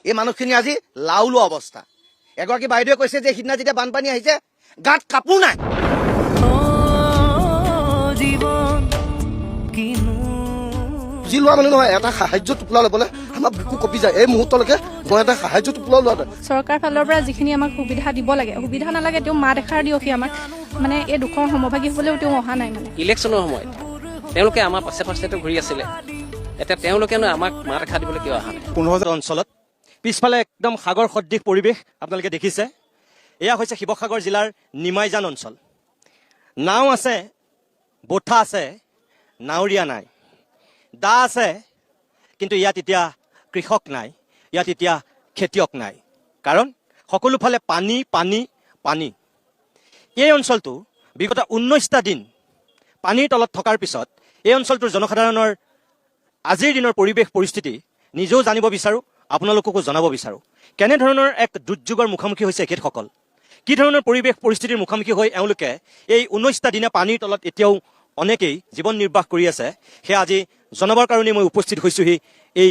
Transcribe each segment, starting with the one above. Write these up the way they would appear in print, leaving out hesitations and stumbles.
এই মানুহখিনি আজি লাওলোৱা অৱস্থা। এগৰাকী বাইদেৱে কৈছে যে সিদিনা যেতিয়া বানপানী আহিছে গাত কাপোৰ নাই। বুজি লোৱা মানুহ নহয়, এটা সাহায্য টোপোলা ল'বলৈ আমাৰ বুকু কঁপি যায়। এই মুহূৰ্তলৈকে মই এটা সাহায্য টোপোলা লোৱা নাই। চৰকাৰ ফালৰ পৰা যিখিনি আমাক সুবিধা দিব লাগে, সুবিধা নালাগে তেওঁ মাত এষাৰ দিয়ক আমাক, মানে এই দুখৰ সমভাগী হ'বলৈও তেওঁ অহা নাই। মানে ইলেকশ্যনৰ সময়ত তেওঁলোকে আমাৰ পাছে পাছেতো ঘূৰি আছিলে, এতিয়া তেওঁলোকেনো আমাক মাত এষাৰ দিবলৈ কিয় অহা নাই? 15,000 অঞ্চলত পিছফালে একদম সাগৰ সদৃশ পৰিৱেশ আপোনালোকে দেখিছে। এয়া হৈছে শিৱসাগৰ জিলাৰ নিমাইজান অঞ্চল। নাও আছে, বঠা আছে, নাৱৰীয়া নাই, দা আছে, কিন্তু ইয়াত এতিয়া কৃষক নাই, ইয়াত এতিয়া খেতিয়ক নাই। কাৰণ সকলোফালে পানী পানী পানী। এই অঞ্চলটো বিগত 19টা দিন পানীৰ তলত থকাৰ পিছত এই অঞ্চলটোৰ জনসাধাৰণৰ আজিৰ দিনৰ পৰিৱেশ পৰিস্থিতি নিজেও জানিব বিচাৰোঁ, আপোনালোককো জনাব বিচাৰোঁ। কেনেধৰণৰ এক দুৰ্যোগৰ মুখামুখি হৈছে এখেতসকল, কি ধৰণৰ পৰিৱেশ পৰিস্থিতিৰ মুখামুখি হৈ এওঁলোকে এই 19টা দিনে পানীৰ তলত এতিয়াও অনেকেই জীৱন নিৰ্বাহ কৰি আছে, সেয়া আজি জনাবৰ কাৰণে মই উপস্থিত হৈছোহি এই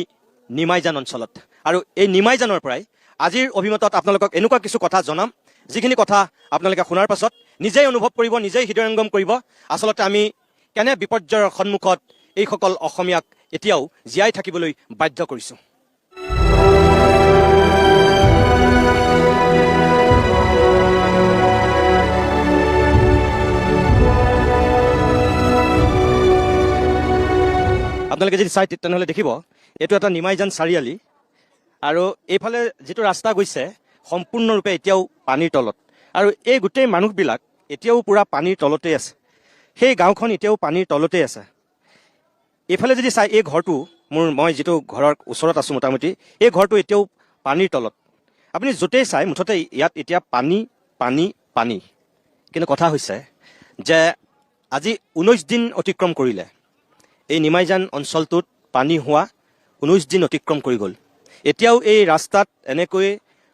নিমাইজান অঞ্চলত। আৰু এই নিমাইজানৰ পৰাই আজিৰ অভিমতত আপোনালোকক এনেকুৱা কিছু কথা জনাম, যিখিনি কথা আপোনালোকে শুনাৰ পাছত নিজেই অনুভৱ কৰিব, নিজেই হৃদয়ংগম কৰিব আচলতে আমি কেনে বিপৰ্যয়ৰ সন্মুখত এইসকল অসমীয়াক এতিয়াও জীয়াই থাকিবলৈ বাধ্য কৰিছোঁ। আপোনালোকে যদি চাই তেনেহ'লে দেখিব এইটো এটা নিমাইজান চাৰিআলি, আৰু এইফালে যিটো ৰাস্তা গৈছে সম্পূৰ্ণৰূপে এতিয়াও পানীৰ তলত, আৰু এই গোটেই মানুহবিলাক এতিয়াও পূৰা পানীৰ তলতেই আছে। সেই গাঁওখন এতিয়াও পানীৰ তলতেই আছে। এইফালে যদি চাই এই ঘৰটো মই যিটো ঘৰৰ ওচৰত আছোঁ মোটামুটি, এই ঘৰটো এতিয়াও পানীৰ তলত। আপুনি য'তেই চাই মুঠতে ইয়াত এতিয়া পানী পানী পানী। কিন্তু কথা হৈছে যে আজি 19 দিন অতিক্ৰম কৰিলে, এই নিমাইজান অঞ্চলটোত পানী হোৱা 19 দিন অতিক্ৰম কৰি গ'ল। এতিয়াও এই ৰাস্তাত এনেকৈ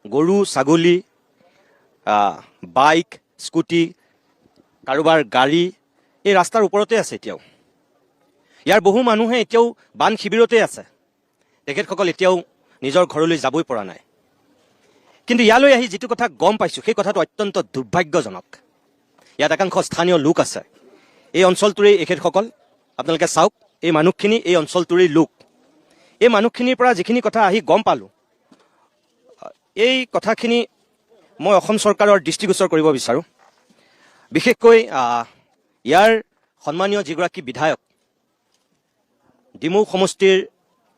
গৰু ছাগলী, বাইক স্কুটি, কাৰোবাৰ গাড়ী এই ৰাস্তাৰ ওপৰতে আছে। এতিয়াও ইয়াৰ বহু মানুহে এতিয়াও বান শিবিৰতে আছে, তেখেতসকল এতিয়াও নিজৰ ঘৰলৈ যাবই পৰা নাই। কিন্তু ইয়ালৈ আহি যিটো কথা গম পাইছোঁ সেই কথাটো অত্যন্ত দুৰ্ভাগ্যজনক। ইয়াত একাংশ স্থানীয় লোক আছে, এই অঞ্চলটোৰেই এখেতসকল। আপোনালোকে চাওক, এই মানুহখিনি এই অঞ্চলটোৰেই লোক। এই মানুহখিনিৰ পৰা যিখিনি কথা আহি গম পালোঁ, এই কথাখিনি মই অসম চৰকাৰৰ দৃষ্টিগোচৰ কৰিব বিচাৰোঁ। বিশেষকৈ ইয়াৰ সন্মানীয় যিগৰাকী বিধায়ক, ডিমৌ সমষ্টিৰ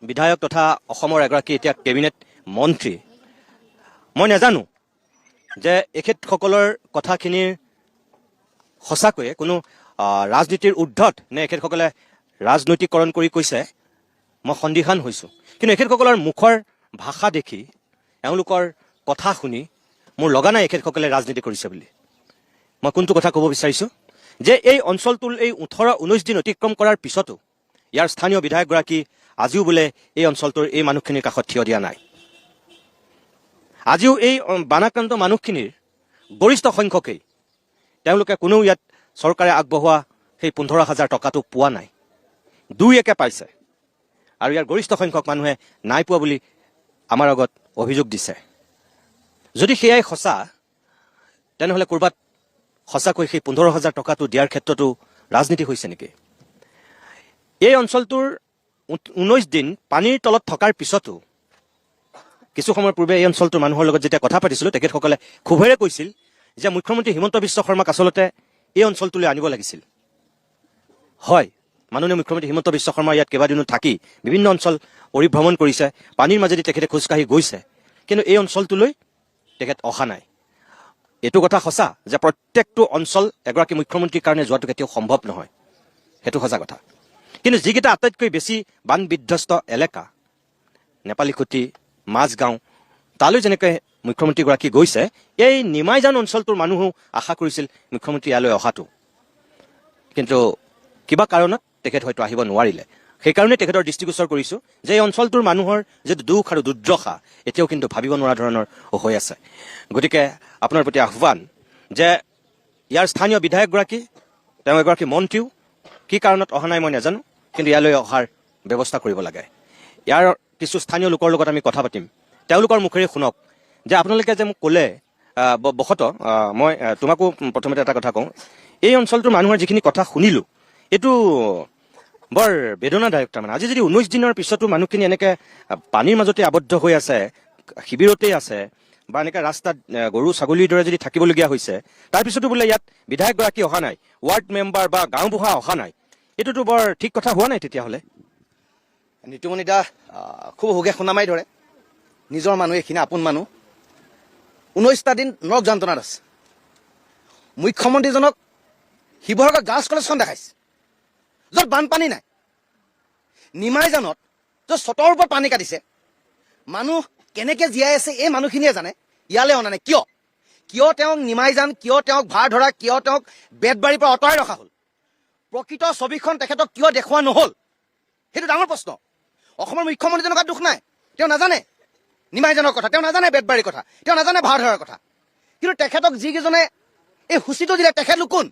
বিধায়ক তথা অসমৰ এগৰাকী এতিয়া কেবিনেট মন্ত্ৰী, মই নাজানো যে এখেতসকলৰ কথাখিনিৰ সঁচাকৈয়ে কোনো ৰাজনীতিৰ ঊৰ্ধত নে এখেতসকলে ৰাজনৈতিকৰণ কৰি কৈছে, মই সন্দিহান হৈছোঁ। কিন্তু এখেতসকলৰ মুখৰ ভাষা দেখি, এওঁলোকৰ কথা শুনি মোৰ লগা নাই এখেতসকলে ৰাজনীতি কৰিছে বুলি। মই কোনটো কথা ক'ব বিচাৰিছোঁ যে এই অঞ্চলটোৰ এই 18-19 দিন অতিক্ৰম কৰাৰ পিছতো ইয়াৰ স্থানীয় বিধায়কগৰাকী আজিও বোলে এই অঞ্চলটোৰ এই মানুহখিনিৰ কাষত থিয় দিয়া নাই। আজিও এই বানাক্ৰান্ত মানুহখিনিৰ গৰিষ্ঠ সংখ্যকেই তেওঁলোকে কোনেও ইয়াত চৰকাৰে আগবঢ়োৱা সেই 15,000 টকাটো পোৱা নাই, দুই একে পাইছে। আৰু ইয়াৰ গৰিষ্ঠ সংখ্যক মানুহে নাই পোৱা বুলি আমাৰ আগত অভিযোগ দিছে। যদি সেয়াই সঁচা, তেনেহ'লে ক'ৰবাত সঁচাকৈ সেই 15,000 টকাটো দিয়াৰ ক্ষেত্ৰতো ৰাজনীতি হৈছে নেকি? এই অঞ্চলটোৰ 19 দিন পানীৰ তলত থকাৰ পিছতো কিছু সময়ৰ পূৰ্বে এই অঞ্চলটোৰ মানুহৰ লগত যেতিয়া কথা পাতিছিলোঁ, তেখেতসকলে ক্ষোভেৰে কৈছিল যে মুখ্যমন্ত্ৰী হিমন্ত বিশ্ব শৰ্মাক আচলতে এই অঞ্চলটোলৈ আনিব লাগিছিল। হয়, মাননীয় মুখ্যমন্ত্ৰী হিমন্ত বিশ্ব শৰ্মা ইয়াত কেইবাদিনো থাকি বিভিন্ন অঞ্চল পৰিভ্ৰমণ কৰিছে, পানীৰ মাজেদি তেখেতে খোজকাঢ়ি গৈছে, কিন্তু এই অঞ্চলটোলৈ তেখেত অহা নাই। এইটো কথা সঁচা যে প্ৰত্যেকটো অঞ্চল এগৰাকী মুখ্যমন্ত্ৰীৰ কাৰণে যোৱাটো কেতিয়াও সম্ভৱ নহয়, সেইটো সঁচা কথা। কিন্তু যিকেইটা আটাইতকৈ বেছি বান বিধ্বস্ত এলেকা, নেপালীখুটি, মাজগাঁও, তালৈ যেনেকৈ মুখ্যমন্ত্ৰীগৰাকী গৈছে, এই নিমাইজান অঞ্চলটোৰ মানুহো আশা কৰিছিল মুখ্যমন্ত্ৰী ইয়ালৈ অহাটো। কিন্তু কিবা কাৰণত তেখেত হয়তো আহিব নোৱাৰিলে। সেইকাৰণে তেখেতৰ দৃষ্টিগোচৰ কৰিছোঁ যে এই অঞ্চলটোৰ মানুহৰ যিটো দুখ আৰু দুৰ্দশা এতিয়াও কিন্তু ভাবিব নোৱাৰা ধৰণৰ হৈ আছে। গতিকে আপোনাৰ প্ৰতি আহ্বান যে ইয়াৰ স্থানীয় বিধায়কগৰাকী, তেওঁ এগৰাকী মন্ত্ৰীও কি কাৰণত অহা নাই মই নাজানো, কিন্তু ইয়ালৈ অহাৰ ব্যৱস্থা কৰিব লাগে। ইয়াৰ কিছু স্থানীয় লোকৰ লগত আমি কথা পাতিম, তেওঁলোকৰ মুখেৰে শুনক যে আপোনালোকে যে মোক ক'লে বশতঃ মই তোমাকো প্ৰথমতে এটা কথা কওঁ, এই অঞ্চলটোৰ মানুহৰ যিখিনি কথা শুনিলোঁ এইটো বৰ বেদনাদায়ক। তাৰমানে আজি যদি 19 দিনৰ পিছতো মানুহখিনি এনেকৈ পানীৰ মাজতে আবদ্ধ হৈ আছে, শিবিৰতেই আছে বা এনেকৈ ৰাস্তাত গৰু ছাগলীৰ দৰে যদি থাকিবলগীয়া হৈছে, তাৰপিছতো বোলে ইয়াত বিধায়কগৰাকী অহা নাই, ৱাৰ্ড মেম্বাৰ বা গাঁওবুঢ়া অহা নাই, এইটোতো বৰ ঠিক কথা হোৱা নাই তেতিয়াহ'লে। নিতুমণি দা খুব হোগে শুনা মাৰি ধৰে। নিজৰ মানুহ এইখিনি আপোন মানুহ 19টা দিন নৰক যন্ত্ৰণাত আছে। মুখ্যমন্ত্ৰীজনক শিৱসাগৰ গাৰ্লছ কলেজখন দেখাইছে য'ত বানপানী নাই। নিমাইজানত য'ত চটৰ ওপৰত পানী কাটিছে, মানুহ কেনেকৈ জীয়াই আছে এই মানুহখিনিয়ে জানে। ইয়ালৈ অনা নাই কিয়? কিয় তেওঁক নিমাইজান, কিয় তেওঁক ভাৰ ধৰা, কিয় তেওঁক বেতবাৰীৰ পৰা আঁতৰাই ৰখা হ'ল? প্ৰকৃত ছবিখন তেখেতক কিয় দেখুওৱা নহ'ল? সেইটো ডাঙৰ প্ৰশ্ন। অসমৰ মুখ্যমন্ত্ৰীজনৰ গাত দুখ নাই, তেওঁ নাজানে নিমাইজানৰ কথা, তেওঁ নাজানে বেতবাৰীৰ কথা, তেওঁ নাজানে ভাৰ ধৰাৰ কথা। কিন্তু তেখেতক যিকেইজনে এই সূচীটো দিলে তেখেতলোক কোন?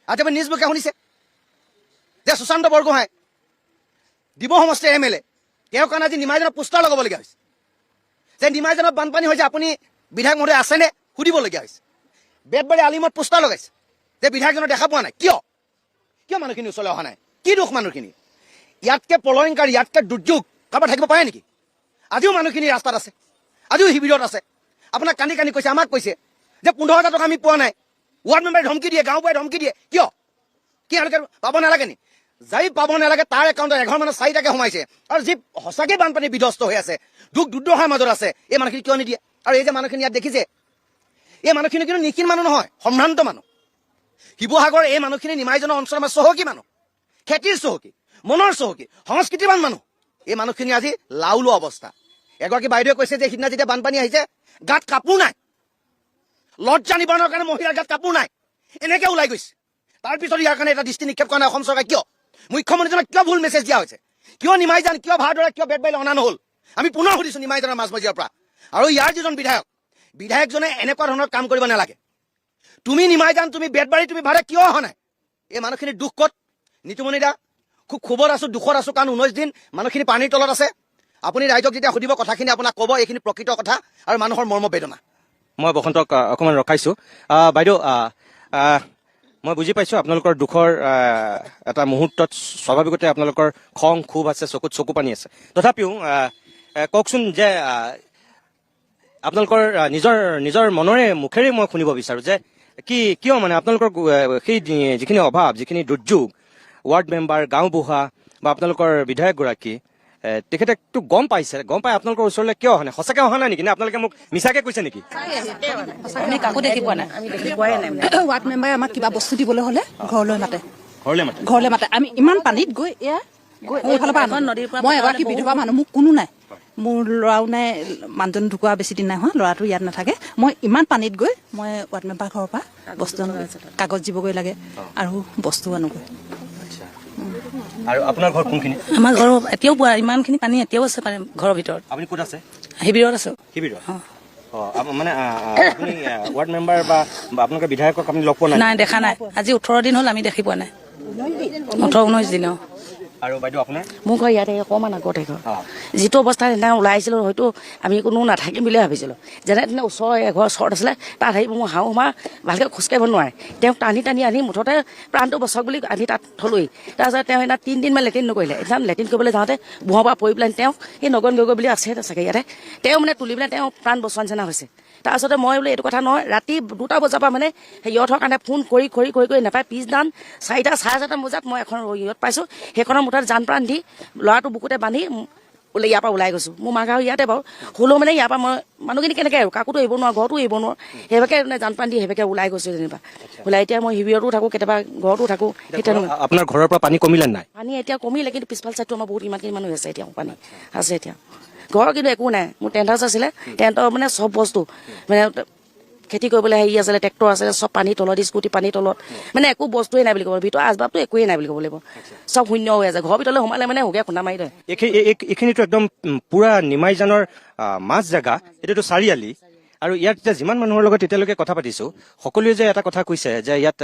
আজি আপুনি নিজ মুখে শুনিছে যে সুশান্ত বৰগোহাঁই দিব সমষ্টিৰ MLA, তেওঁৰ কাৰণে আজি নিমাইজানত পোষ্টাৰ লগাবলগীয়া হৈছে যে নিমাইজানত বানপানী হৈছে, আপুনি বিধায়ক মহোদয় আছেনে সুধিবলগীয়া হৈছে। বেতবাৰী আলিমত পোষ্টাৰ লগাইছে যে বিধায়কজনক দেখা পোৱা নাই। কিয় কিয় মানুহখিনি ওচৰলৈ অহা নাই? কি দুখ মানুহখিনি? ইয়াতকৈ প্ৰলয়ংকাৰী, ইয়াতকৈ দুৰ্যোগ কাৰোবাৰ থাকিব পাৰে নেকি? আজিও মানুহখিনি ৰাস্তাত আছে, আজিও শিবিৰত আছে। আপোনাক কান্দি কান্দি কৈছে, আমাক কৈছে যে 15,000 টকা আমি পোৱা নাই। ৱাৰ্ড মেম্বাৰে ধমকি দিয়ে, গাঁওবুঢ়াই ধমকি দিয়ে। কিয় কি এওঁলোকে পাব নালাগে নি? যাই পাব নালাগে তাৰ একাউণ্টত এঘৰ মানুহ 4টাকৈ সোমাইছে, আৰু যি সঁচাকৈ বানপানী বিধ্বস্ত হৈ আছে, দুখ দুৰ্দশাৰ মাজত আছে, এই মানুহখিনি কিয় নিদিয়ে? আৰু এই যে মানুহখিনি ইয়াত দেখিছে, এই মানুহখিনি কিন্তু নিখিন মানুহ নহয়, সম্ভ্ৰান্ত মানুহ। শিৱসাগৰ এই মানুহখিনি নিমাইজনৰ অঞ্চলৰ আমাৰ চহকী মানুহ, খেতিৰ চহকী, মনৰ চহকী, সংস্কৃতিবান মানুহ। এই মানুহখিনি আজি লাওলো অৱস্থা। এগৰাকী বাইদেৱে কৈছে যে সিদিনা যেতিয়া বানপানী আহিছে গাত কাপোৰ নাই, লজ্জা নিবাৰণৰ কাৰণে মহিলাৰ গাত কাপোৰ নাই, এনেকৈ ওলাই গৈছে। তাৰপিছত ইয়াৰ কাৰণে এটা দৃষ্টি নিক্ষেপ কৰা নাই অসম চৰকাৰে। কিয়? মুখ্যমন্ত্ৰীজনক কিয় ভুল মেছেজ দিয়া হৈছে? কিয় নিমাইজান, কিয় ভাৰতৰে, কিয় বেতবাৰীলৈ অনা নহ'ল? আমি পুনৰ সুধিছোঁ নিমাইজানৰ মাজমজিয়াৰ পৰা। আৰু ইয়াৰ যিজন বিধায়কজনে এনেকুৱা ধৰণৰ কাম কৰিব নালাগে। তুমি নিমাইজান, তুমি বেতবাৰী, তুমি ভাৰে কিয় অহা নাই? এই মানুহখিনিৰ দুখ ক'ত? নিতুমণি দা খুব ক্ষোভত আছোঁ, দুখত আছোঁ, কাৰণ 19 দিন মানুহখিনি পানীৰ তলত আছে। আপুনি ৰাইজক যেতিয়া সুধিব কথাখিনি আপোনাক ক'ব এইখিনি প্ৰকৃত কথা আৰু মানুহৰ মৰ্ম বেদনা। মই বসন্তক অকণমান ৰখাইছোঁ। বাইদেউ, মই বুজি পাইছোঁ আপোনালোকৰ দুখৰ এটা মুহূৰ্তত স্বাভাৱিকতে আপোনালোকৰ খং ক্ষোভ আছে, চকুত চকু পানী আছে। তথাপিও কওকচোন যে আপোনালোকৰ নিজৰ মনৰে মুখেৰে মই শুনিব বিচাৰোঁ যে কিয় মানে আপোনালোকৰ সেই যিখিনি অভাৱ, যিখিনি দুৰ্যোগ, ৱাৰ্ড মেম্বাৰ, গাঁওবুঢ়া বা আপোনালোকৰ বিধায়কগৰাকী তেখেতেতো গম পাই আপোনালোকৰ ওচৰলৈ কিয় অহা নাই? সঁচাকৈ অহা নাই নেকি, নে আপোনালোকে মোক মিছাকৈ কৈছে নেকি? আমি কাকো দেখি পোৱা নাই, ৱাৰ্ড মেম্বাৰে আমাক কিবা বস্তু দিবলৈ হ'লে ঘৰলৈ মাতে। আমি ইমান পানীত গৈ এইফালৰ পৰা নদীৰ পৰা, মই এগৰাকী বিধৱা মানুহ, মোক কোনো নাই, মোৰ ল'ৰাও নাই, মানুহজন ঢুকুৱা বেছি দিন নাই হোৱা, ল'ৰাটো ইয়াত নাথাকে। মই ইমান পানীত গৈ মই ৱাৰ্ড মেম্বাৰ ঘৰৰ পৰা বস্তু আনোগৈ, কাগজ দিবগৈ লাগে আৰু বস্তু আনোগৈ। আৰু আপোনাৰ ঘৰ কোনখিনি? আমাৰ ঘৰ এতিয়াও ইমানখিনি পানী এতিয়াও আছে ঘৰৰ ভিতৰত। আপুনি ক'ত আছে? শিবিৰত আছো। শিবিৰত? মানে আপুনি ৱাৰ্ড মেম্বাৰ বা আপোনালোকৰ বিধায়কক আপুনি লগ পোৱা নাই? নাই, দেখা নাই। আজি 18 দিন হ'ল আমি দেখি পোৱা নাই। 18-19 দিন। আৰু বাইদেউ আপোনাৰ? মোৰ ঘৰ ইয়াতে অকণমান আগতে ঘৰ। যিটো অৱস্থাত সেইদিনা ওলাই আহিছিলোঁ, হয়তো আমি কোনো নাথাকিম বুলিয়ে ভাবিছিলোঁ। যেনে তেনে ওচৰৰ এঘৰ চৰ্ট আছিলে, তাত আহি মোৰ শাহু মা ভালকৈ খোজকাঢ়িব নোৱাৰে, তেওঁক টানি আনি মুঠতে প্ৰাণটো বচাওক বুলি আনি তাত থলোহি। তাৰপিছত তেওঁ সেইদিনা 3 দিনমান লেট্ৰিন নকৰিলে। এদিন লেট্ৰিন কৰিবলৈ যাওঁতে বুঢ়ৰ পৰা পৰি পেলাই তেওঁ সেই নগন গগৈ বুলি আছে চাগে ইয়াতে, তেওঁ মানে তুলি পেলাই তেওঁ প্ৰাণ বচোৱা নিচিনা হৈছে। তাৰপিছতে মই বোলে এইটো কথা নহয়, ৰাতি 2টা বজাৰ পৰা মানে সিহঁতৰ কাৰণে ফোন কৰি নাপায়, পিছদিনা 4টা 4:30 বজাত মই এখন ইহঁত পাইছোঁ, সেইখনৰ মুঠত জান প্ৰাণ দি ল'ৰাটো বুকুতে বান্ধি ইয়াৰ পৰা ওলাই গৈছোঁ। মোৰ মাক আৰু ইয়াতে বাৰু, হ'লেও মানে ইয়াৰ পৰা মই মানুহখিনি কেনেকৈ আৰু কাকোতো এৰিব নোৱাৰোঁ, ঘৰতো এৰিব নোৱাৰোঁ, সেইভাগে মানে জান প্ৰাণ দি সেইভাগে ওলাই গৈছোঁ যেনিবা। ওলাই এতিয়া মই শিবিৰতো থাকোঁ, কেতিয়াবা ঘৰতো থাকোঁ। আপোনাৰ ঘৰৰ পৰা পানী কমিলে নাই? পানী এতিয়া কমিলে, কিন্তু পিছফাল চাইডটো আমাৰ বহুত ইমানখিনি মানুহ আছে, এতিয়া পানী আছে। এতিয়া ঘৰৰ কিন্তু একো নাই। মোৰ টেণ্ট হাউচ আছিলে, টেণ্টৰ মানে চব বস্তু মানে খেতি কৰিবলৈ হেৰি আছিলে, ট্ৰেক্টৰ আছিলে, চব পানী তলত, স্কুটি পানী তলত, মানে একো বস্তুৱেই নাই বুলি ক'ব, ভিতৰৰ আচবাবটো একোৱেই নাই বুলি ক'ব লাগিব, চব শূন্য হৈ আছে। ঘৰৰ ভিতৰলৈ সোমালে মানে হোগে খুন্দা মাৰি ধৰে। এইখিনিতো একদম পুৰা নিমাইজানৰ মাছ জেগা, এইটোতো চাৰিআলি, আৰু ইয়াত যে যিমান মানুহৰ লগত এতিয়ালৈকে কথা পাতিছো সকলোৱে যে এটা কথা কৈছে যে ইয়াত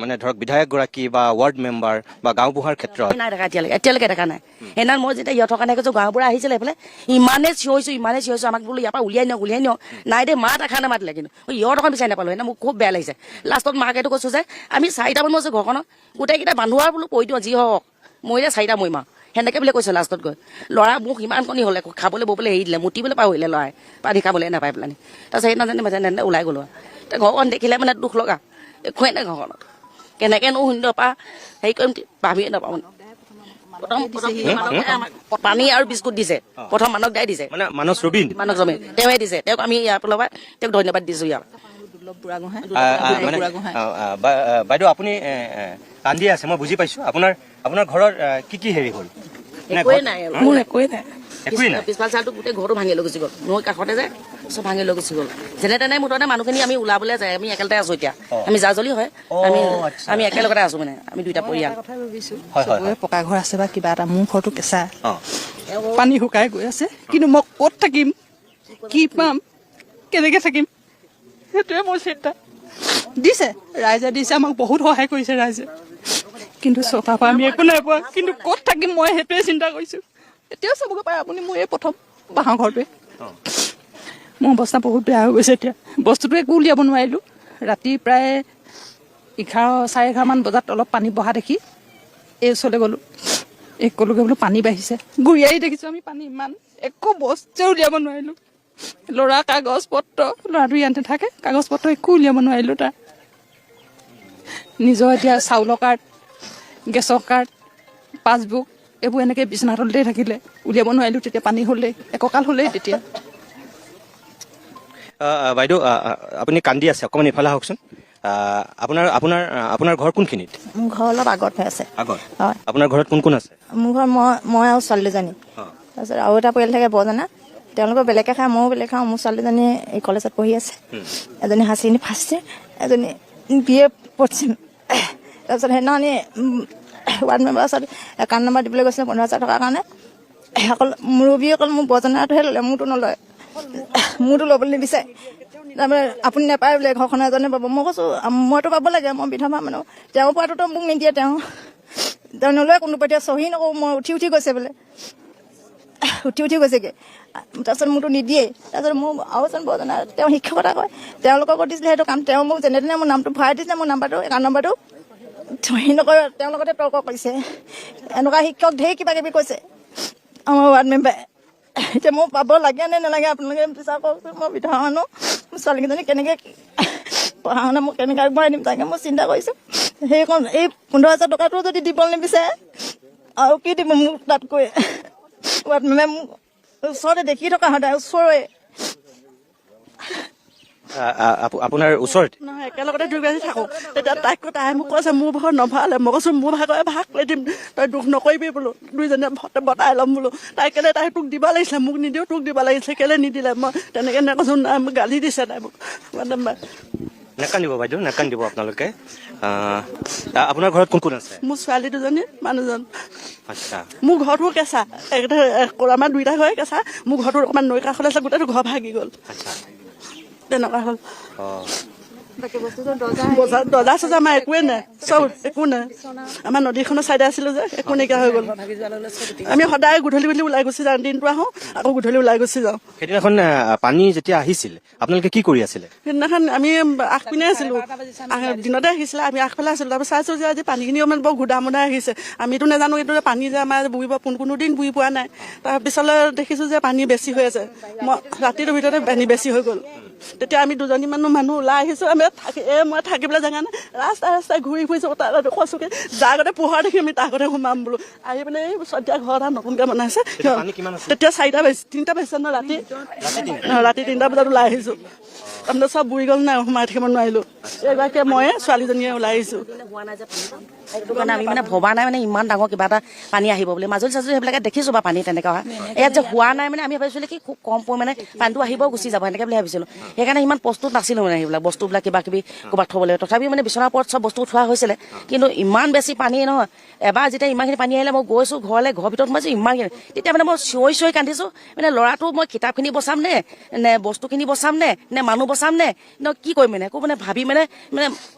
মানে ধৰক বিধায়কগৰাকী বা ৱাৰ্ড মেম্বাৰ বা গাঁওবুঢ়াৰ ক্ষেত্ৰত নাই দেখা এতিয়ালৈকে দেখা নাই। সেইদিনা মই যেতিয়া ইহঁতৰ কাৰণে কৈছোঁ গাঁৱৰ পৰা আহিছিলে এইফালে ইমানেই চিঞৰিছোঁ আমাক বোলো ইয়াৰ পৰা উলিয়াই নিয়ক নাই দেই মাত এষাৰ নামাতিলে কিন্তু ইহঁত অকণ বিচাৰি নাপালোঁ সেইদিনা মোক খুব বেয়া লাগিছে। লাষ্টত মাকেতো কৈছোঁ যে আমি 4টা মানুহ আছোঁ ঘৰখনত গোটেইকেইটা মানুহ আৰু বোলো কৈ দিওঁ যি হওক মৰিলে 4টা মৰিম আৰু সেনেকৈ বুলি কৈছে। লাষ্টত গৈ ল'ৰা মোক সিমান কণী হ'লে খাবলৈ ববলৈ এৰি দিলে মুতিবলৈ পাহৰিলে ল'ৰাই পানী খাবলৈ নাপাই পেলানি। তাৰপিছত সেইদিনা যেনে ওলাই গ'লোঁ আৰু ঘৰখন দেখিলে মানে দুখ লগা একোৱেই নাই ঘৰখনত কেনেকৈনো সুন্দৰ পৰা হেৰি কৰিম ভাবিয়ে নাপাওঁ। পানী আৰু বিস্কুট দিছে প্ৰথম মানক দাই দিছে মানে মানস ৰবীন তেওঁৱে দিছে তেওঁক আমি ইয়াৰ ফালৰ পৰা তেওঁক ধন্যবাদ দিছোঁ। ইয়াৰ বাইদেউ আপুনি কান্দি আছে মই বুজি পাইছো। আপোনাৰ ঘৰৰ কি হেৰি হ'ল? একোৱেই নাই মোৰ একোৱেই নাই। পিছফাল চালটো গোটেই ঘৰটো ভাঙি লৈ গুচি গ'ল। নৈ কাষতে যে চব ভাঙি লৈ গুচি গ'ল। যেনে তেনে মুঠতে মানুহখিনি আমি ওলাবলৈ যায়। আমি একেলগতে আছো এতিয়া আমি জাজলি হয় আমি একেলগতে আছো মানে আমি 2টা পৰিয়াল। পকা ঘৰ আছে বা কিবা এটা মোৰ ঘৰটো কেঁচা পানী শুকাই গৈ আছে কিন্তু মই ক'ত থাকিম কি পাম কেনেকে থাকিম সেইটোৱে মোৰ চিন্তা। দিছে ৰাইজে দিছে আমাক বহুত সহায় কৰিছে ৰাইজে কিন্তু চৰকাৰৰ পৰা আমি একো নাই পোৱা। কিন্তু ক'ত থাকিম মই সেইটোৱে চিন্তা কৰিছোঁ। এতিয়াও চাবগৈ পাৰে আপুনি মোৰ এই প্ৰথম বাঁহৰ ঘৰটোৱে মোৰ অৱস্থা বহুত বেয়া হৈ গৈছে। এতিয়া বস্তুটো একো উলিয়াব নোৱাৰিলোঁ। ৰাতি প্ৰায় 11-11:30 বজাত অলপ পানী বহা দেখি এই ওচৰলৈ গ'লোঁ। ক'লোগৈ বোলো পানী বাঢ়িছে ঘূৰি আহি দেখিছোঁ আমি পানী ইমান একো বস্তুৱে উলিয়াব নোৱাৰিলোঁ। ল'ৰা কাগজ পত্ৰ ল'ৰাটো ইয়াতে থাকে কাগজ পত্ৰ একো উলিয়াব নোৱাৰিলোঁ। তাৰ নিজৰ এতিয়া চাউলৰ কাৰ্ড গেছৰ কাৰ্ড পাছবুক এইবোৰ এনেকৈ বিচনা তলতেই থাকিলে উলিয়াব নোৱাৰিলোঁ। তেতিয়া পানী হ'লেই এককাল হ'লেই তেতিয়া। বাইদেউ আপুনি কান্দি আছে অকণমান ইফালে আহকচোন। আপোনাৰ ঘৰ কোনখিনিত? মোৰ ঘৰ অলপ আগত হৈ আছে। আগত হয়। আপোনাৰ ঘৰত কোন কোন আছে? মোৰ ঘৰ মই আৰু ছোৱালীজনী তাৰপিছত আৰু এটা পৰিয়াল থাকে বৰজনা তেওঁলোকৰ বেলেগে খায় ময়ো বেলেগ খাওঁ। মোৰ ছোৱালীজনী এই কলেজত পঢ়ি আছে। এজনী হায়াৰ ছেকেণ্ডেৰী ফাৰ্ষ্ট ইয়েৰ এজনী BA পঢ়িম। তাৰপিছত সেইদিনাখনি ৱাৰ্ড মেম্বাৰৰ ওচৰত একাউণ্ট নম্বৰ দিবলৈ গৈছিলে 15,000 টকাৰ কাৰণে অকল মুৰব্বী অকল মোৰ বৰজনাটোহে ল'লে মোৰতো নলয় মোৰতো ল'বলৈ নিবিচাৰে। তাৰমানে আপুনি নাপায় বোলে ঘৰখনৰ এজনে পাব। মই কৈছোঁ মইতো পাব লাগে মই বিধৱা মানুহ তেওঁ পোৱাটোতো মোক নিদিয়ে। তেওঁ নলয় কোনো এতিয়া চহী নকৰোঁ মই উঠি গৈছে বোলে উঠি গৈছেগৈ। তাৰপিছত মোৰতো নিদিয়েই। তাৰপিছত মোৰ আৰু এজন বৰজনা তেওঁ শিক্ষকতা কৰে তেওঁলোককো দিছিলে সেইটো কাম। তেওঁ মোক যেনে তেনে মোৰ নামটো ভৰাই দিছিলে মোৰ নাম্বাৰটো একাউণ্ট নম্বৰটো চহী নকৰে তেওঁৰ লগতে তৰ্ক কৰিছে। এনেকুৱা শিক্ষক ঢেৰ কিবা কিবি কৈছে আমাৰ ৱাৰ্ড মেম্বাৰে। এতিয়া মোৰ পাব লাগে নে নালাগে আপোনালোকে বিচাৰ কৰকচোন। মই বিধৱা মানুহ মোৰ ছোৱালীকেইজনী কেনেকৈ পঢ়া শুনা মোক কেনেকৈ আগবঢ়াই দিম তাকে মই চিন্তা কৰিছোঁ। সেইকণ এই 15,000 টকাটো যদি দিবলৈ নিবিচাৰে আৰু কি দিব মোক তাতকৈ ৱাৰ্ড মেম্বাৰে মোক ওচৰতে দেখি থকা সদায় ওচৰৰে আপোনাৰ ওচৰত নহয় একেলগতে দুইবাজি থাকোঁ। তেতিয়া তাই মোক কৈছে মোৰ ভাগৰ নভৰালে মই কৈছোঁ মোৰ ভাগৰে ভাগ লৈ দিম তই দুখ নকৰিবি বোলো দুইজনীয়ে বতাই ল'ম বোলো। তাই তোক দিব লাগিছিলে মোক নিদিওঁ তোক দিব লাগিছিলে কেলৈ নিদিলে মই তেনেকৈ কৈছোঁ নাই মোক গালি দিছে তাই মোক। নাকান্দিব বাইদেউ নাকান্দিব আপোনালোকে। আপোনাৰ ঘৰত কোন কোন আছে? মোৰ ছোৱালী 2জনী মানুহজন। আচ্ছা মোৰ ঘৰটো কেঁচা আমাৰ 2টা ঘৰে কেঁচা। মোৰ ঘৰটো অকণমান নৈ কাষলৈ আছে গোটেইটো ঘৰ ভাগি গ'ল তেনেকুৱা হ'ল। দৰ্জা চজা আমাৰ একোৱেই নাই চব একো নাই। আমাৰ নদীখনৰ চাইডে আছিলোঁ যে একো নাইকিয়া হৈ গ'ল। আমি সদায় গধূলি ওলাই গুচি যাওঁ দিনটো আহোঁ আকৌ গধূলি ওলাই গুচি যাওঁ। সেইদিনাখন পানী যেতিয়া আহিছিল আপোনালোকে কি কৰি আছিলে? সেইদিনাখন আমি আগপিনে আছিলোঁ দিনতে আহিছিলে আমি আগফালে আছিলোঁ। তাৰপিছত চাইছোঁ যে আজি পানীখিনি অকণমান বৰ ঘোদা আহিছে। আমিতো নাজানো এইটো যে পানী যে আমাৰ বুৰিব কোনো দিন বুৰি পোৱা নাই। তাৰপিছলৈ দেখিছোঁ যে পানী বেছি হৈ আছে। মই ৰাতিটোৰ ভিতৰতে পানী বেছি হৈ গ'ল। তেতিয়া আমি 2জনী মানুহ ওলাই আহিছোঁ। আমি মই থাকিবলৈ জেগা নাই ৰাস্তাই ঘূৰি ফুৰিছোঁ। তাৰ কৈছোঁ কি যাৰ আগতে পোহৰ দেখি আমি তাৰ আগতে সোমাম বোলো। আহি পিনে এই এতিয়া ঘৰ এটা নতুনকৈ বনাইছে তেতিয়া 3টা বাজিছে ন ৰাতি 3টা বজাত ওলাই আহিছোঁ। তাৰমানে চব বুৰি গ'ল নাই সোমাই থাকিব নোৱাৰিলোঁ এইবাৰকে মই ছোৱালীজনীয়ে ওলাই আহিছোঁ সেইটো কাৰণে আমি মানে ভবা নাই মানে ইমান ডাঙৰ কিবা এটা পানী আহিব বুলি মাজুলী চাজুলী সেইবিলাকে দেখিছোঁ বা পানী তেনেকুৱা হয় ইয়াত যে হোৱা নাই মানে আমি ভাবিছিলোঁ কি খুব কম পৰিমাণে পানীটো আহিব গুচি যাব এনেকৈ বুলি ভাবিছিলোঁ সেইকাৰণে ইমান প্ৰস্তুত নাছিলোঁ মানে সেইবিলাক বস্তুবিলাক কিবা কিবি ক'ৰবাত থ'বলৈ তথাপিও মানে বিচনাৰ ওপৰত চব বস্তু থোৱা হৈছিলে কিন্তু ইমান বেছি পানী নহয় এবাৰ যেতিয়া ইমানখিনি পানী আহিলে মই গৈছোঁ ঘৰলৈ ঘৰৰ ভিতৰত সোমাইছোঁ ইমানখিনি তেতিয়া মানে মই চিঞৰি কান্দিছোঁ মানে ল'ৰাটো মই কিতাপখিনি বচাম নে বস্তুখিনি বচাম নে মানুহ বচাম নে কি কৰিম মানে একো মানে ভাবি মানে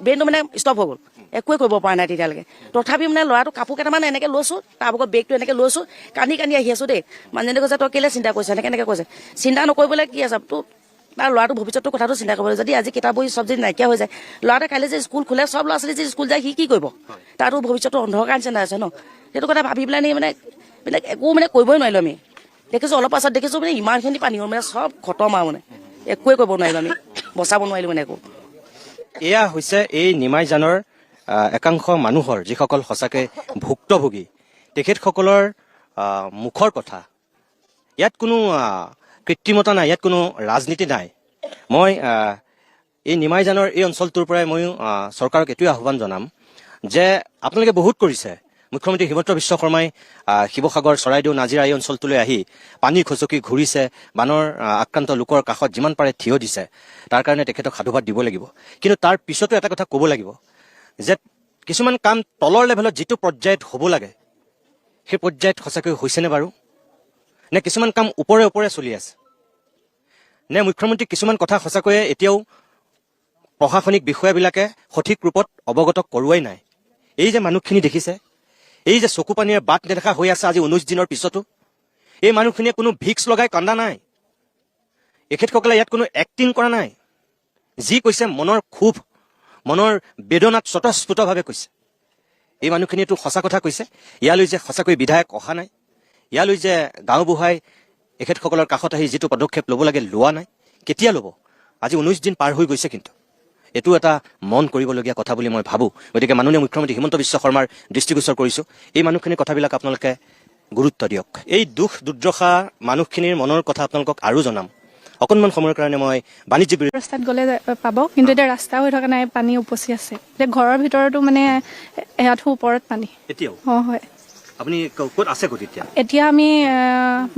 ব্ৰেইনটো মানে ষ্টপ হৈ গ'ল একোৱে কৰিব পৰা নাই তেতিয়ালৈকে তথাপি মানে ল'ৰাটো কাপোৰ কেইটামান এনেকৈ লৈছোঁ তাৰ আগত বেগটো এনেকৈ লৈছোঁ কান্দি আহি আছোঁ দেই মানুহজনে কৈছে তই কেলৈ চিন্তা কৰিছ এনেকৈ কৈছে চিন্তা নকৰিবলৈ কি আছে তোৰ তাৰ ল'ৰাটো ভৱিষ্যতৰ কথাটো চিন্তা কৰিব যদি আজি কিতাপ বহি চব যদি নাইকিয়া হৈ যায় ল'ৰাটোৱে কাইলৈ যে স্কুল খোলে চব ল'ৰা ছোৱালী যদি স্কুল যায় সি কি কৰিব তাতো ভৱিষ্যতৰ অন্ধকাৰ নিচিনা আছে ন সেইটো কথা ভাবি পেলাই মানে একো মানে কৰিবই নোৱাৰিলোঁ আমি দেখিছোঁ অলপ পাছত দেখিছোঁ মানে ইমানখিনি পানী হ'ল মানে চব খতম আৰু মানে একোৱে কৰিব নোৱাৰিলোঁ আমি বচাব নোৱাৰিলোঁ মানে একো এয়া হৈছে এই নিমাইজানৰ একাংশ মানুহৰ যিসকল সঁচাকৈ ভুক্তভোগী তেখেতসকলৰ মুখৰ কথা ইয়াত কোনো কৃত্ৰিমতা নাই ইয়াত কোনো ৰাজনীতি নাই মই এই নিমাইজানৰ এই অঞ্চলটোৰ পৰাই ময়ো চৰকাৰক এইটোৱে আহ্বান জনাম যে আপোনালোকে বহুত কৰিছে মুখ্যমন্ত্ৰী হিমন্ত বিশ্ব শৰ্মাই শিৱসাগৰ চৰাইদেউ নাজিৰা এই অঞ্চলটোলৈ আহি পানী খচকি ঘূৰিছে বানৰ আক্ৰান্ত লোকৰ কাষত যিমান পাৰে থিয় দিছে তাৰ কাৰণে তেখেতক সাধুবাদ দিব লাগিব কিন্তু তাৰ পিছতো এটা কথা ক'ব লাগিব যে কিছুমান কাম তলৰ লেভেলত যিটো পৰ্যায়ত হ'ব লাগে সেই পৰ্যায়ত সঁচাকৈ হৈছেনে বাৰু নে কিছুমান কাম ওপৰে চলি আছে নে মুখ্যমন্ত্ৰী কিছুমান কথা সঁচাকৈয়ে এতিয়াও প্ৰশাসনিক বিষয়াবিলাকে সঠিক ৰূপত অৱগত কৰোৱাই নাই এই যে মানুহখিনি দেখিছে এই যে চকু পানীৰে বাট নেদেখা হৈ আছে আজি 19 দিনৰ পিছতো এই মানুহখিনিয়ে কোনো ভিক্স লগাই কান্দা নাই এখেতসকলে ইয়াত কোনো এক্টিং কৰা নাই যি কৈছে মনৰ ক্ষোভ মনৰ বেদনাত স্বতঃস্ফূৰ্তভাৱে কৈছে এই মানুহখিনিয়েতো সঁচা কথা কৈছে ইয়ালৈ যে সঁচাকৈ বিধায়ক অহা নাই ইয়ালৈ যে গাঁওবুঢ়াই এখেতসকলৰ কাষত আহি যিটো পদক্ষেপ ল'ব লাগে লোৱা নাই কেতিয়া ল'ব আজি 19 দিন পাৰ হৈ গৈছে কিন্তু এইটো এটা মন কৰিবলগীয়া কথা বুলি মই ভাবোঁ গতিকে মাননীয় মুখ্যমন্ত্ৰী হিমন্ত বিশ্ব শৰ্মাৰ দৃষ্টিগোচৰ কৰিছোঁ এই মানুহখিনিৰ কথাবিলাক আপোনালোকে গুৰুত্ব দিয়ক এই দুখ দুৰ্দশা মানুহখিনিৰ মনৰ কথা আপোনালোকক আৰু জনাম অকণমান সময়ৰ কাৰণে মই বাণিজ্যিক ৰাস্তাত গ'লে পাব কিন্তু এতিয়া ৰাস্তা হৈ থকা নাই পানী উপচি আছে এতিয়া ঘৰৰ ভিতৰতো মানে এআঁঠু ওপৰত পানী এতিয়াও হয় আপুনি ক'ত আছে ক'ত এতিয়া আমি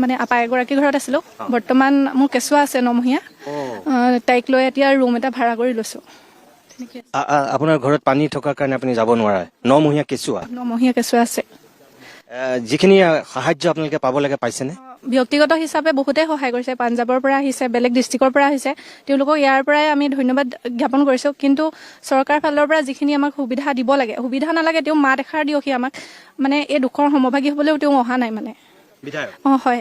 মানে আপা এগৰাকী ঘৰত আছিলোঁ বৰ্তমান মোৰ কেঁচুৱা আছে 9 মহীয়া তাইক লৈ এতিয়া ৰুম এটা ভাড়া কৰি লৈছোঁ আপোনাৰ ঘৰত পানী থকাৰ কাৰণে আপুনি যাব নোৱাৰে 9 মহীয়া কেঁচুৱা 9 মহীয়া কেঁচুৱা আছে যিখিনি সাহায্য আপোনালোকে পাব লাগে পাইছেনে ব্যক্তিগত হিচাপে বহুতেই সহায় কৰিছে পাঞ্জাৱৰ পৰা আহিছে বেলেগ ডিষ্ট্ৰিক্টৰ পৰা আহিছে তেওঁলোকক ইয়াৰ পৰাই আমি ধন্যবাদ জ্ঞাপন কৰিছোঁ কিন্তু চৰকাৰৰ ফালৰ পৰা যিখিনি আমাক সুবিধা দিব লাগে সুবিধা নালাগে তেওঁ মাত এষাৰ দিয়ক আমাক মানে এই দুখৰ সমভাগী হ'বলৈও তেওঁ অহা নাই মানে হয়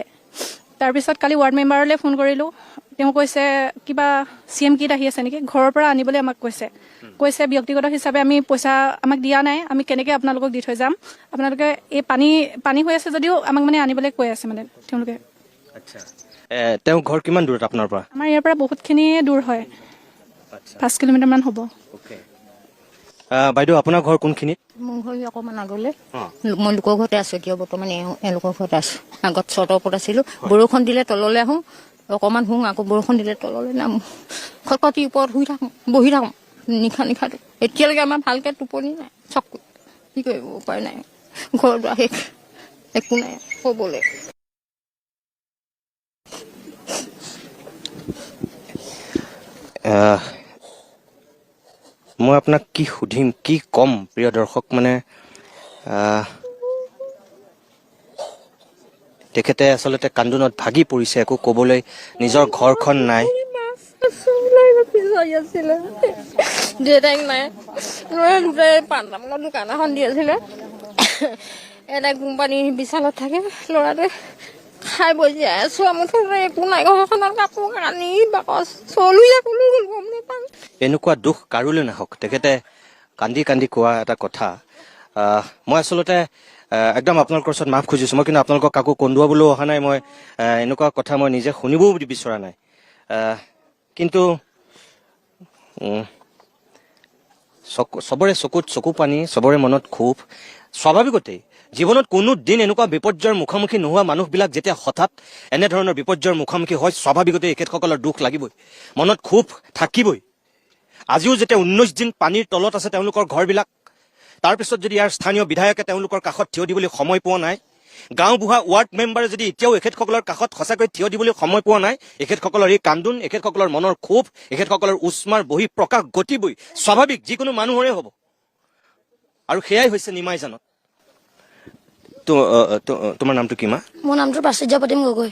তাৰপিছত কালি ৱাৰ্ড মেম্বাৰলৈ ফোন কৰিলোঁ তেওঁ কৈছে কিবা CM কিট আহি আছে নেকি ঘৰৰ পৰা আনিবলৈ আমাক কৈছে ব্যক্তিগত হিচাপে আমি পইচা আমাক দিয়া নাই আমি কেনেকৈ আপোনালোকক দি থৈ যাম আপোনালোকে এই পানী হৈ আছে যদিও আমাক মানে আনিবলৈ কৈ আছে মানে তেওঁলোকে তেওঁ ঘৰ কিমান দূৰত আপোনাৰ পৰা আমাৰ ইয়াৰ পৰা বহুতখিনি দূৰ হয় 5 কিলোমিটাৰমান হ'ব বাইদেউ আপোনাৰ ঘৰ কোনখিনিত মোৰ ঘৰ অকণমান আগলৈ মই লোকৰ ঘৰতে আছোঁ এতিয়া বৰ্তমান এওঁলোকৰ ঘৰতে আছোঁ আগত চটৰ ওপৰত আছিলোঁ বৰষুণ দিলে তললৈ আহোঁ অকণমান শুওঁ আকৌ বৰষুণ দিলে তললৈ নামোঁ খটখটি ওপৰত শুই থাকোঁ বহি থাকোঁ নিশাটো এতিয়ালৈকে আমাৰ ভালকৈ টোপনি নাই চকু কি কৰিব উপায় নাই ঘৰ দুৱাৰ শেষ একো নাই ক'বলৈ মই আপোনাক কি সুধিম কি ক'ম প্ৰিয় দৰ্শক মানে তেখেতে আচলতে কান্দোনত ভাগি পৰিছে একো ক'বলৈ নিজৰ ঘৰখন নাই দেউতাক নাই ল'ৰা দুটাই পাণতামোলৰ দোকান এখন দি আছিলে এটাই কোম্পানী বিশালত থাকে ল'ৰাটোৱে খাই বৈ জীয়াই আছোঁ মুঠতে একো নাই ঘৰখনত কাপোৰ কানি বাকচ চলিয়ে কোনো গ'ল নাপাওঁ এনেকুৱা দুখ কাৰোলৈ নাহক তেখেতে কান্দি কান্দি কোৱা এটা কথা মই আচলতে একদম আপোনালোকৰ ওচৰত মাফ খুজিছোঁ মই কিন্তু আপোনালোকক কাকো কন্দুৱাবলৈও অহা নাই মই এনেকুৱা কথা মই নিজে শুনিবও বিচৰা নাই কিন্তু চবৰে চকুত চকু পানী চবৰে মনত ক্ষোভ স্বাভাৱিকতেই জীৱনত কোনো দিন এনেকুৱা বিপৰ্যয়ৰ মুখামুখি নোহোৱা মানুহবিলাক যেতিয়া হঠাৎ এনেধৰণৰ বিপৰ্যয়ৰ মুখামুখি হয় স্বাভাৱিকতে এখেতসকলৰ দুখ লাগিবই, মনত ক্ষোভ থাকিবই। আজিও যেতিয়া 19 দিন পানীৰ তলত আছে তেওঁলোকৰ ঘৰবিলাক, তাৰপিছত যদি ইয়াৰ স্থানীয় বিধায়কে তেওঁলোকৰ কাষত থিয় দিবলৈ সময় পোৱা নাই, গাঁওবুঢ়া ৱাৰ্ড মেম্বাৰে যদি এতিয়াও এখেতসকলৰ কাষত সঁচাকৈ থিয় দিবলৈ সময় পোৱা নাই, এখেতসকলৰ এই কান্দোন, এখেতসকলৰ মনৰ ক্ষোভ, এখেতসকলৰ উষ্মাৰ বহি প্ৰকাশ ঘটিবই, স্বাভাৱিক যিকোনো মানুহৰে হ'ব। আৰু সেয়াই হৈছে নিমাইজানত। তোমাৰ নামটো কি মা? মোৰ নামটো প্ৰাচুৰ্য প্ৰতিম গগৈ।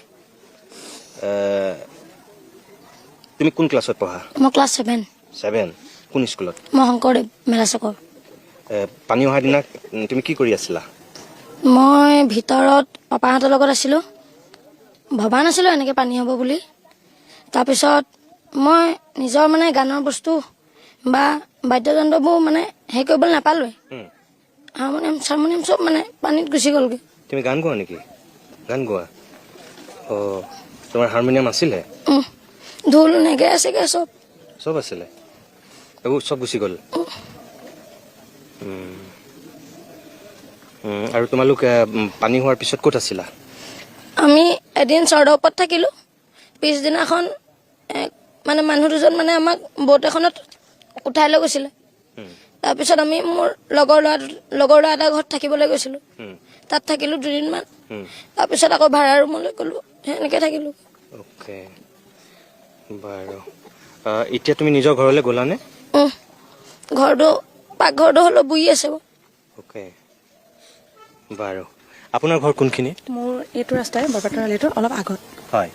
তুমি কোন ক্লাছত পঢ়া? মই ক্লাছ 7। 7? কোন স্কুলত? মই শংকৰদেৱ মেলা চকৰ। পানী অহাৰ দিনা তুমি কি কৰি আছিলা? মই ভিতৰত পাপাহঁতৰ লগত আছিলোঁ, ভবা নাছিলোঁ এনেকৈ পানী হ'ব বুলি। তাৰপিছত মই নিজৰ মানে গানৰ বস্তু বা বাদ্যযন্ত্ৰবোৰ মানে হেৰি কৰিবলৈ নাপালোঁৱে। হাৰমনিয়াম চব মানে পানীত গুচি গ'লগৈ। তুমি গান গোৱা নেকি? গান গোৱা? অঁ, তোমাৰ হাৰমনিয়াম আছিলে? ঢোল নেগেৰা চেগেৰা চব আছিলে, এইবোৰ চব গুচি গ'ল। আৰু তোমালোক পানী হোৱাৰ পিছত ক'ত আছিলা? আমি এদিন চৰ্দৰ ওপৰত থাকিলোঁ। পিছদিনাখন মানে মানুহ দুজন মানে আমাক ব'ট এখনত উঠাই লৈ গৈছিলে। তাৰপিছত আমি মোৰ লগৰ ল'ৰা এটা ঘৰত থাকিবলৈ গৈছিলোঁ। তাত থাকিলোঁ 2 দিনমান। তাৰপিছত আকৌ ভাড়া ৰুমলৈ গ'লোঁ, সেনেকৈ থাকিলোঁ। অ'কে, বাৰু এতিয়া তুমি নিজৰ ঘৰলৈ গ'লানে? ঘৰটো পাকঘৰটো হ'লেও বুৰি আছে বাৰু। অ'কে, বাৰু আপোনাৰ ঘৰ কোনখিনিত? মোৰ এইটো ৰাস্তাই বৰপেটা আলিটো অলপ আগত। হয়,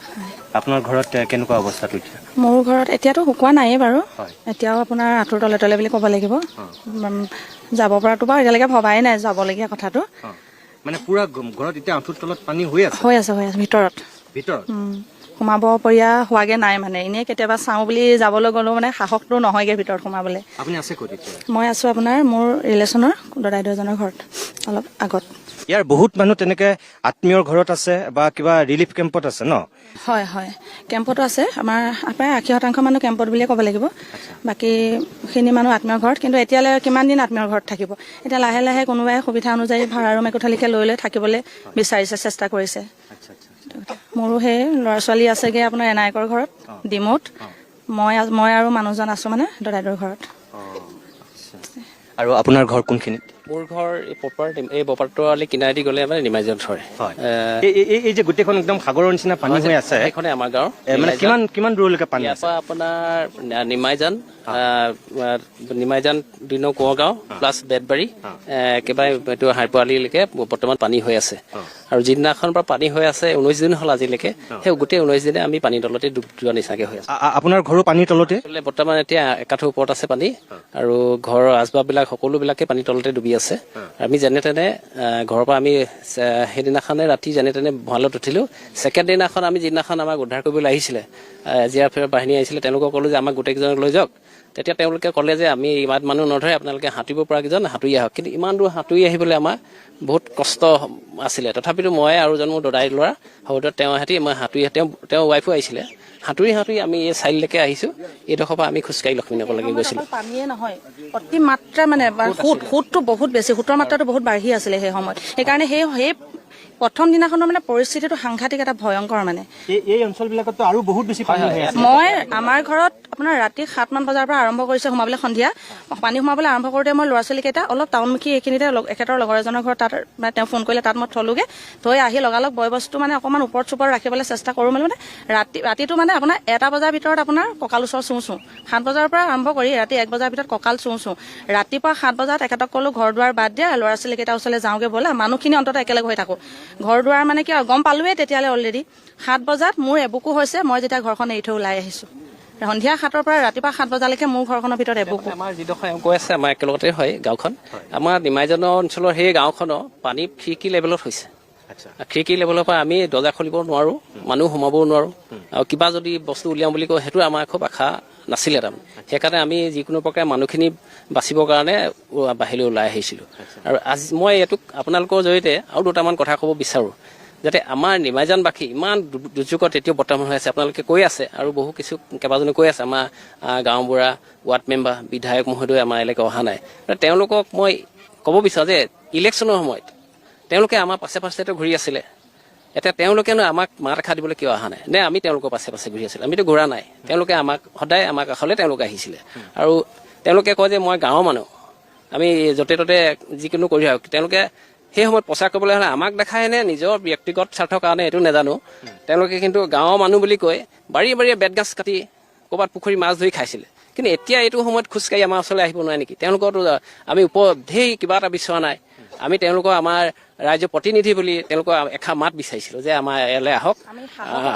আপোনাৰ ঘৰত কেনেকুৱা অৱস্থাটো এতিয়া? মোৰ ঘৰত এতিয়াতো শুকোৱা নায়েই বাৰু, হয়। এতিয়াও আপোনাৰ আঁঠুৰ তলে তলে বুলি ক'ব লাগিব। যাব পৰাটো বাৰু এতিয়ালৈকে ভবাই নাই যাবলগীয়া কথাটো। মানে পুৰা ঘৰত এতিয়া আঁঠুৰ তলত পানী হৈ আছে? হৈ আছে ভিতৰত। সোমাব পৰা হোৱাগে নাই মানে, এনেই কেতিয়াবা চাওঁ বুলি যাবলৈ গ'লেও মানে সাহসটো নহয়গে ভিতৰত সোমাবলৈ। আপুনি আছে ক'ত এতিয়া? মই আছোঁ আপোনাৰ মোৰ ৰিলেশ্যনৰ দদাইদেউ এজনৰ ঘৰত অলপ আগত। ইয়াৰ বহুত মানুহ তেনেকে আত্মীয়ৰ ঘৰত আছে বা কিবা ৰিলিফ কেম্পত আছে ন? হয় হয়, কেম্পতো আছে। আমাৰ প্ৰায় 80% মানুহ কেম্পত বুলিয়ে ক'ব লাগিব। বাকীখিনি মানুহ আত্মীয়ৰ ঘৰত, কিন্তু এতিয়ালৈ কিমান দিন আত্মীয়ৰ ঘৰত থাকিব। এতিয়া লাহে লাহে কোনোবাই সুবিধা অনুযায়ী ভাড়া ৰুম একোঠালিকে লৈ থাকিবলৈ বিচাৰিছে, চেষ্টা কৰিছে। মোৰো সেই ল'ৰা ছোৱালী আছেগৈ আপোনাৰ এনায়কৰ ঘৰত ডিমৌত। মই আৰু মানুহজন আছোঁ মানে দদাইদেউৰ ঘৰত। আৰু আপোনাৰ ঘৰ কোনখিনিত? মোৰ ঘৰ এই বৰপাত্ৰ আলি কিনাৰেদি গ'লে মানে নিমাইজানত হয়। এই যে গোটেইখন একদম সাগৰৰ নিচিনা পানী হৈ আছে, সেইখনে আমাৰ গাঁৱৰ। মানে কিমান দূৰলৈকে পানী ইয়াৰ পৰা আপোনাৰ নিমাইজান 2 নং কোঁৱৰগাঁও প্লাছ বেতবাৰী একেবাৰে এইটো হাইপুৱালিলৈকে বৰ্তমান পানী হৈ আছে। আৰু যিদিনাখনৰ পৰা পানী হৈ আছে 19 দিন হ'ল আজিলৈকে, সেই গোটেই 19 দিনে আমি পানীৰ তলতে ডুব যোৱা নিচিনাকে হৈ আছে। আপোনাৰ ঘৰো পানীৰ তলতে? বৰ্তমান এতিয়া একাঠুৰ ওপৰত আছে পানী, আৰু ঘৰৰ আচবাববিলাক সকলোবিলাকে পানীৰ তলতে ডুবি আছে। আমি যেনে তেনে ঘৰৰ পৰা আমি সেইদিনাখনে ৰাতি যেনে তেনে ভঁৰালত উঠিলোঁ। ছেকেণ্ড দিনাখন আমি যিদিনাখন আমাক উদ্ধাৰ কৰিবলৈ আহিছিলে জিআৰএফ বাহিনী আহিছিলে, তেওঁলোকক ক'লোঁ যে আমাক গোটেইকেইজনক লৈ যাওক। তেতিয়া তেওঁলোকে ক'লে যে আমি ইমান মানুহ নধৰে, আপোনালোকে সাঁতুৰিব পৰাকেইজন সাঁতুৰি আহক। কিন্তু ইমান দূৰ সাঁতুৰি আহিবলৈ আমাৰ বহুত কষ্ট আছিলে। তথাপিতো মই আৰু এজন মোৰ দদাই ল'ৰা হ'ব, তেওঁ মই সাঁতুৰি, তেওঁ ৱাইফো আহিছিলে। সাঁতুৰি আমি এই চাইডলৈকে আহিছোঁ। এইডোখৰ পৰা আমি খোজকাঢ়ি লক্ষ্মীনগৰলৈকে গৈছিলোঁ। পানীয়ে নহয়, অতি মাত্ৰা মানে সুতটো বহুত বেছি, সুতৰ মাত্ৰাটো বহুত বাঢ়ি আছিলে সেই সময়ত। সেইকাৰণে সেই প্ৰথম দিনাখনৰ মানে পৰিস্থিতিটো সাংঘাতিক এটা ভয়ংকৰ মানে। এই অঞ্চলবিলাকতো আৰু বহুত বেছি পানী হৈ আছে। মই আমাৰ ঘৰত আপোনাৰ ৰাতি 7 মান বজাৰ পৰা আৰম্ভ কৰিছে সোমাবলৈ, সন্ধিয়া পানী সোমাবলৈ আৰম্ভ কৰোঁতে মই ল'ৰা ছোৱালীকেইটা অলপ টাউনমুখী এইখিনিতে এখেতৰ লগৰ এজনৰ ঘৰত তাত মানে তেওঁ ফোন কৰিলে, তাত মই থলোগে। থৈ আহি লগালগ বয় বস্তু মানে অকণমান ওপৰত চোপৰত ৰাখিবলৈ চেষ্টা কৰোঁ মানে ৰাতিটো মানে আপোনাৰ 1টা বজাৰ ভিতৰত আপোনাৰ কঁকাল ওচৰ চুওঁ 7 বজাৰ পৰা আৰম্ভ কৰি ৰাতি 1 বজাৰ ভিতৰত কঁকাল চুওঁ। ৰাতিপুৱা 7 বজাত এখেতক ক'লোঁ ঘৰ দুৱাৰ বাদ দিয়া, ল'ৰা ছোৱালীকেইটাৰ ওচৰলৈ যাওঁগৈ ব'লা, মানুহখিনি অন্তত একেলগে হৈ থাকোঁ। ঘৰ দুৱাৰ মানে কি আৰু গম পালোৱেই তেতিয়ালৈ অলৰেডি। 7 বজাত মোৰ এবুকু হৈছে, মই যেতিয়া ঘৰখন এৰি থৈ ওলাই আহিছোঁ। সন্ধিয়া 7ৰ পৰা ৰাতিপুৱা 7 বজালৈকে মোৰ ঘৰখনৰ ভিতৰত এবুকু। আমাৰ যিডোখৰ কৈ আছে আমাৰ একেলগতে হয় গাঁওখন। আমাৰ নিমাইজানৰ অঞ্চলৰ সেই গাঁওখনৰ পানী খিৰিকী লেভেলত হৈছে। খিৰিকী লেভেলৰ পৰা আমি দৰ্জা খুলিব নোৱাৰোঁ, মানুহ সোমাবও নোৱাৰোঁ, আৰু কিবা যদি বস্তু উলিয়াম বুলি কওঁ সেইটো আমাৰ খুব আশা নাছিলে তাৰমানে। সেইকাৰণে আমি যিকোনো প্ৰকাৰে মানুহখিনি বাচিবৰ কাৰণে বাহিৰলৈ ওলাই আহিছিলোঁ। আৰু আজি মই এইটোক আপোনালোকৰ জৰিয়তে আৰু 2টামান কথা ক'ব বিচাৰোঁ, যাতে আমাৰ নিমাইজানবাসী ইমান দুৰ্যোগত এতিয়াও বৰ্তমান হৈ আছে। আপোনালোকে কৈ আছে আৰু কেইবাজনে কৈ আছে, আমাৰ গাঁওবুঢ়া, ৱাৰ্ড মেম্বাৰ, বিধায়ক মহোদয় আমাৰ এলেকা অহা নাই। তেওঁলোকক মই ক'ব বিচাৰোঁ যে ইলেকশ্যনৰ সময়ত তেওঁলোকে আমাৰ পাছে পাছেতো ঘূৰি আছিলে। এতিয়া তেওঁলোকেনো আমাক মাত এষাৰ দিবলৈ কিয় অহা নাই? নে আমি তেওঁলোকৰ পাছে পাছে ঘূৰি আছিলোঁ? আমিতো ঘূৰা নাই। তেওঁলোকে আমাক সদায় আমাৰ কাষলৈ তেওঁলোকে আহিছিলে। আৰু তেওঁলোকে কয় যে মই গাঁৱৰ মানুহ, আমি য'তে ত'তে যিকোনো কৰি আহক। তেওঁলোকে সেই সময়ত প্ৰচাৰ কৰিবলৈ হ'লে আমাক দেখায় নে নিজৰ ব্যক্তিগত স্বাৰ্থৰ কাৰণে এইটো নাজানো। তেওঁলোকে কিন্তু গাঁৱৰ মানুহ বুলি কৈ বাৰীয়ে বাৰীয়ে বেতগাছ কাটি ক'ৰবাত পুখুৰী মাছ ধৰি খাইছিলে। কিন্তু এতিয়া এইটো সময়ত খোজকাঢ়ি আমাৰ ওচৰলৈ আহিব নোৱাৰে নেকি? তেওঁলোকৰতো আমি ঢেৰ কিবা এটা বিচৰা নাই। আমি তেওঁলোকৰ আমাৰ ৰাজ্যৰ প্ৰতিনিধি বুলি তেওঁলোকৰ এষাৰ মাত বিচাৰিছিলোঁ যে আমাৰ ইয়ালৈ আহক,